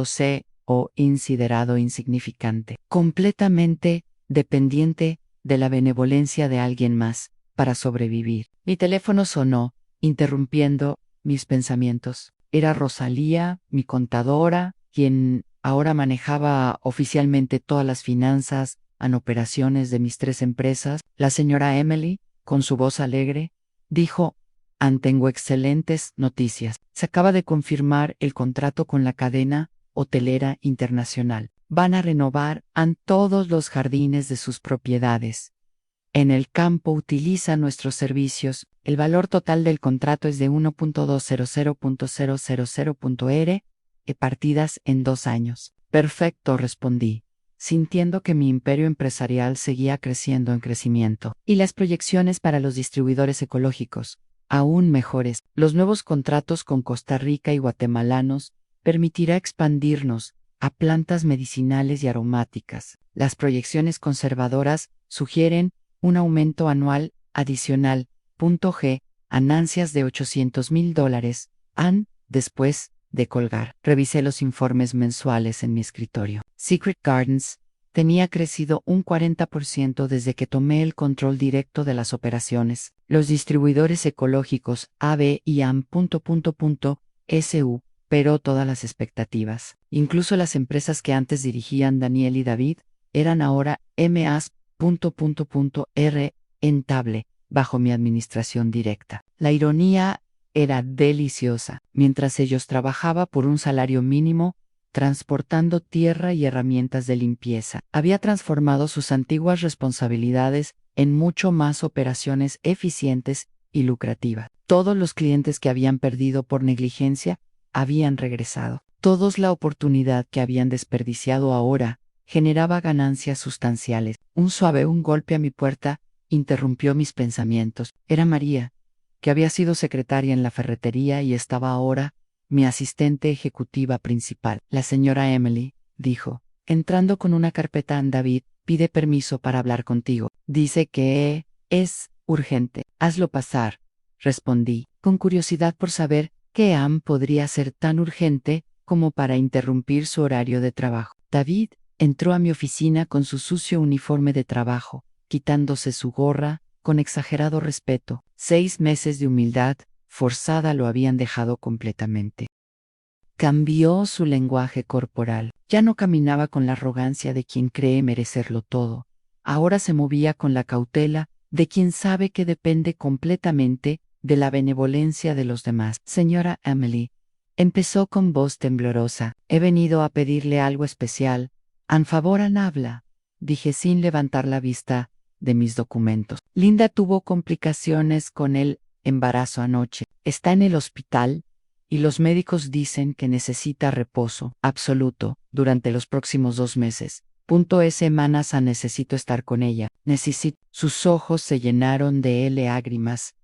C o considerado insignificante. Completamente dependiente de la benevolencia de alguien más para sobrevivir. Mi teléfono sonó, interrumpiendo mis pensamientos. Era Rosalía, mi contadora, quien ahora manejaba oficialmente todas las finanzas y operaciones de mis 3 empresas. La señora Emily, con su voz alegre, dijo: Ann, tengo excelentes noticias. Se acaba de confirmar el contrato con la cadena hotelera internacional. Van a renovar Ann todos los jardines de sus propiedades. En el campo utiliza nuestros servicios. El valor total del contrato es de 1.200.000.r partidas en 2 años. Perfecto, respondí, sintiendo que mi imperio empresarial seguía creciendo en crecimiento. Y las proyecciones para los distribuidores ecológicos, aún mejores. Los nuevos contratos con Costa Rica y guatemalanos permitirá expandirnos a plantas medicinales y aromáticas. Las proyecciones conservadoras sugieren un aumento anual adicional, ganancias de $800,000, después de colgar. Revisé los informes mensuales en mi escritorio. Secret Gardens tenía crecido un 40% desde que tomé el control directo de las operaciones. Los distribuidores ecológicos AB y AM. Superó todas las expectativas. Incluso las empresas que antes dirigían Daniel y David eran ahora MAs. Rentable bajo mi administración directa. La ironía era deliciosa. Mientras ellos trabajaban por un salario mínimo, transportando tierra y herramientas de limpieza, había transformado sus antiguas responsabilidades en mucho más operaciones eficientes y lucrativas. Todos los clientes que habían perdido por negligencia habían regresado. Todos la oportunidad que habían desperdiciado ahora generaba ganancias sustanciales. Un golpe a mi puerta interrumpió mis pensamientos. Era María, que había sido secretaria en la ferretería y estaba ahora mi asistente ejecutiva principal. La señora Emily, dijo, entrando con una carpeta en David, pide permiso para hablar contigo. Dice que es urgente. Hazlo pasar, respondí, con curiosidad por saber qué Ann podría ser tan urgente como para interrumpir su horario de trabajo. David entró a mi oficina con su sucio uniforme de trabajo, quitándose su gorra, con exagerado respeto. 6 meses de humildad forzada lo habían dejado completamente. Cambió su lenguaje corporal. Ya no caminaba con la arrogancia de quien cree merecerlo todo. Ahora se movía con la cautela de quien sabe que depende completamente de la benevolencia de los demás. Señora Emily, empezó con voz temblorosa, he venido a pedirle algo especial. En favor, Ann, habla, dije sin levantar la vista de mis documentos. Linda tuvo complicaciones con el embarazo anoche. Está en el hospital y los médicos dicen que necesita reposo absoluto durante los próximos 2 meses. Semanas necesito estar con ella. Necesito. Sus ojos se llenaron de lágrimas.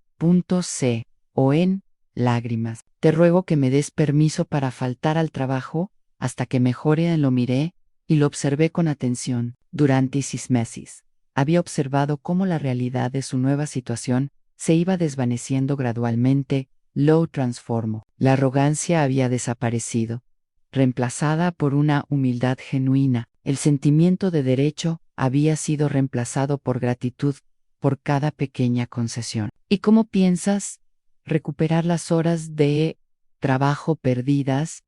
Lágrimas. Te ruego que me des permiso para faltar al trabajo hasta que mejore. Lo miré y lo observé con atención. Durante 6 meses, había observado cómo la realidad de su nueva situación se iba desvaneciendo gradualmente. Lo transformó. La arrogancia había desaparecido, reemplazada por una humildad genuina. El sentimiento de derecho había sido reemplazado por gratitud por cada pequeña concesión. ¿Y cómo piensas recuperar las horas de trabajo perdidas?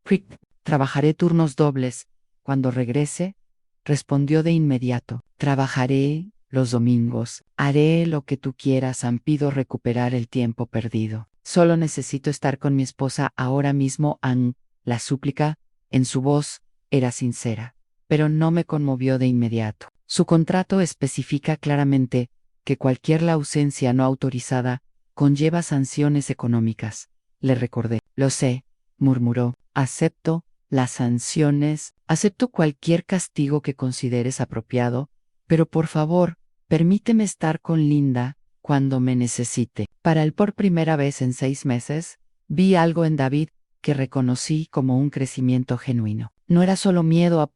Trabajaré turnos dobles. Cuando regrese, respondió de inmediato. Trabajaré los domingos. Haré lo que tú quieras. Pido recuperar el tiempo perdido. Solo necesito estar con mi esposa ahora mismo. Ann, la súplica, en su voz, era sincera, pero no me conmovió de inmediato. Su contrato especifica claramente que cualquier ausencia no autorizada conlleva sanciones económicas. Le recordé. Lo sé, murmuró. Acepto las sanciones, acepto cualquier castigo que consideres apropiado, pero por favor, permíteme estar con Linda cuando me necesite. Para él por primera vez en 6 meses, vi algo en David que reconocí como un crecimiento genuino. No era solo miedo a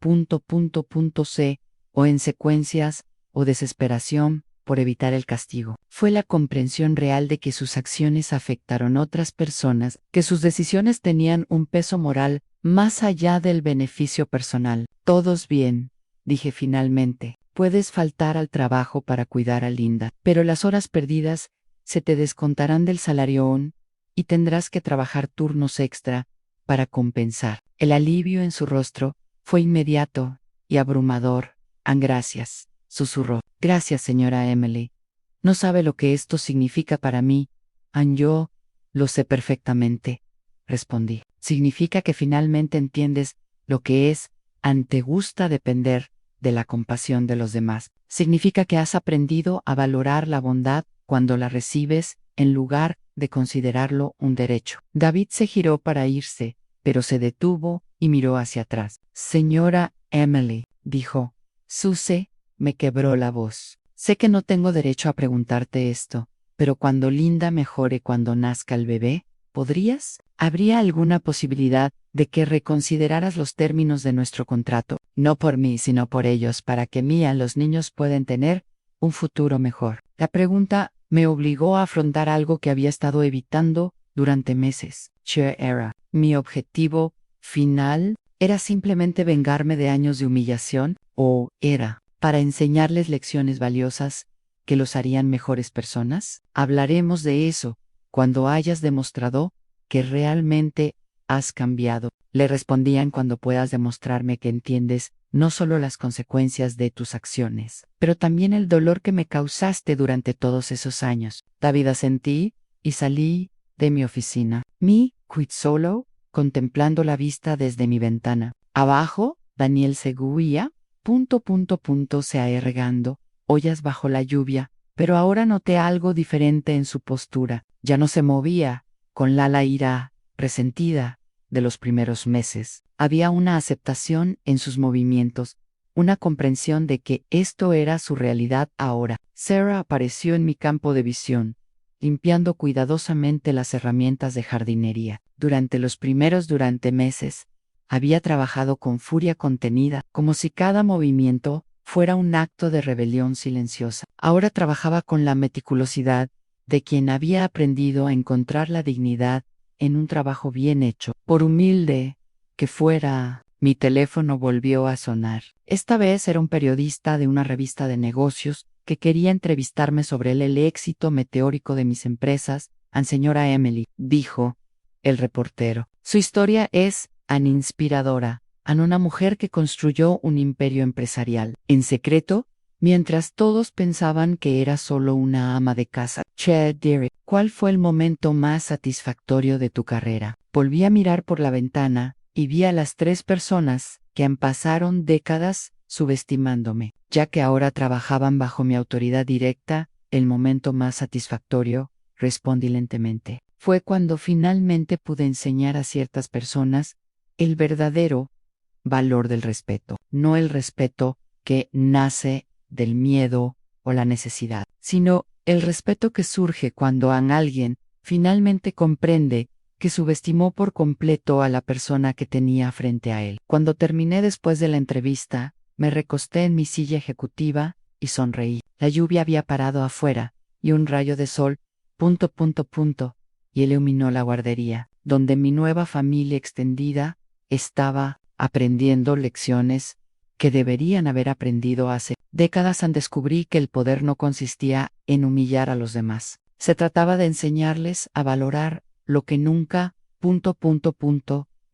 C o en secuencias o desesperación por evitar el castigo. Fue la comprensión real de que sus acciones afectaron a otras personas, que sus decisiones tenían un peso moral más allá del beneficio personal. Todos bien, dije finalmente. Puedes faltar al trabajo para cuidar a Linda, pero las horas perdidas se te descontarán del salario ON y tendrás que trabajar turnos extra para compensar. El alivio en su rostro fue inmediato y abrumador. Gracias, susurró. Gracias, señora Emily. No sabe lo que esto significa para mí. Yo lo sé perfectamente, respondí. Significa que finalmente entiendes lo que es, te gusta depender de la compasión de los demás. Significa que has aprendido a valorar la bondad cuando la recibes en lugar de considerarlo un derecho. David se giró para irse, pero se detuvo y miró hacia atrás. Señora Emily, dijo. Suse me quebró la voz. Sé que no tengo derecho a preguntarte esto, pero cuando Linda mejore cuando nazca el bebé, ¿podrías? ¿Habría alguna posibilidad de que reconsideraras los términos de nuestro contrato? No por mí, sino por ellos, para que los niños puedan tener un futuro mejor. La pregunta me obligó a afrontar algo que había estado evitando durante meses. Mi objetivo final era simplemente vengarme de años de humillación, o era para enseñarles lecciones valiosas que los harían mejores personas. Hablaremos de eso cuando hayas demostrado que realmente has cambiado. Le respondían cuando puedas demostrarme que entiendes no solo las consecuencias de tus acciones, pero también el dolor que me causaste durante todos esos años. David asentí y salí de mi oficina. Quit solo, contemplando la vista desde mi ventana. Abajo, Daniel seguía, se aergando, ollas bajo la lluvia, pero ahora noté algo diferente en su postura. Ya no se movía, con la ira resentida de los primeros meses. Había una aceptación en sus movimientos, una comprensión de que esto era su realidad ahora. Sarah apareció en mi campo de visión, limpiando cuidadosamente las herramientas de jardinería. Durante meses, había trabajado con furia contenida, como si cada movimiento fuera un acto de rebelión silenciosa. Ahora trabajaba con la meticulosidad de quien había aprendido a encontrar la dignidad en un trabajo bien hecho. Por humilde que fuera, mi teléfono volvió a sonar. Esta vez era un periodista de una revista de negocios que quería entrevistarme sobre el éxito meteórico de mis empresas. Señora Emily, dijo el reportero. Su historia es inspiradora. Una mujer que construyó un imperio empresarial en secreto, mientras todos pensaban que era solo una ama de casa. Derek, ¿cuál fue el momento más satisfactorio de tu carrera? Volví a mirar por la ventana y vi a las 3 personas que pasaron décadas subestimándome, ya que ahora trabajaban bajo mi autoridad directa. El momento más satisfactorio, respondí lentamente, fue cuando finalmente pude enseñar a ciertas personas el verdadero valor del respeto, no el respeto que nace del miedo o la necesidad, sino el respeto que surge cuando alguien finalmente comprende que subestimó por completo a la persona que tenía frente a él. Cuando terminé después de la entrevista, me recosté en mi silla ejecutiva y sonreí. La lluvia había parado afuera y un rayo de sol, iluminó la guardería, donde mi nueva familia extendida estaba aprendiendo lecciones que deberían haber aprendido hace décadas. Descubrí que el poder no consistía en humillar a los demás. Se trataba de enseñarles a valorar lo que nunca,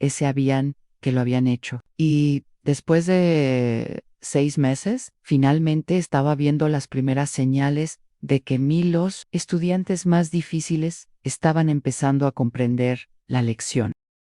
sabían que lo habían hecho. Y después de 6 meses, finalmente estaba viendo las primeras señales de que los estudiantes más difíciles estaban empezando a comprender la lección.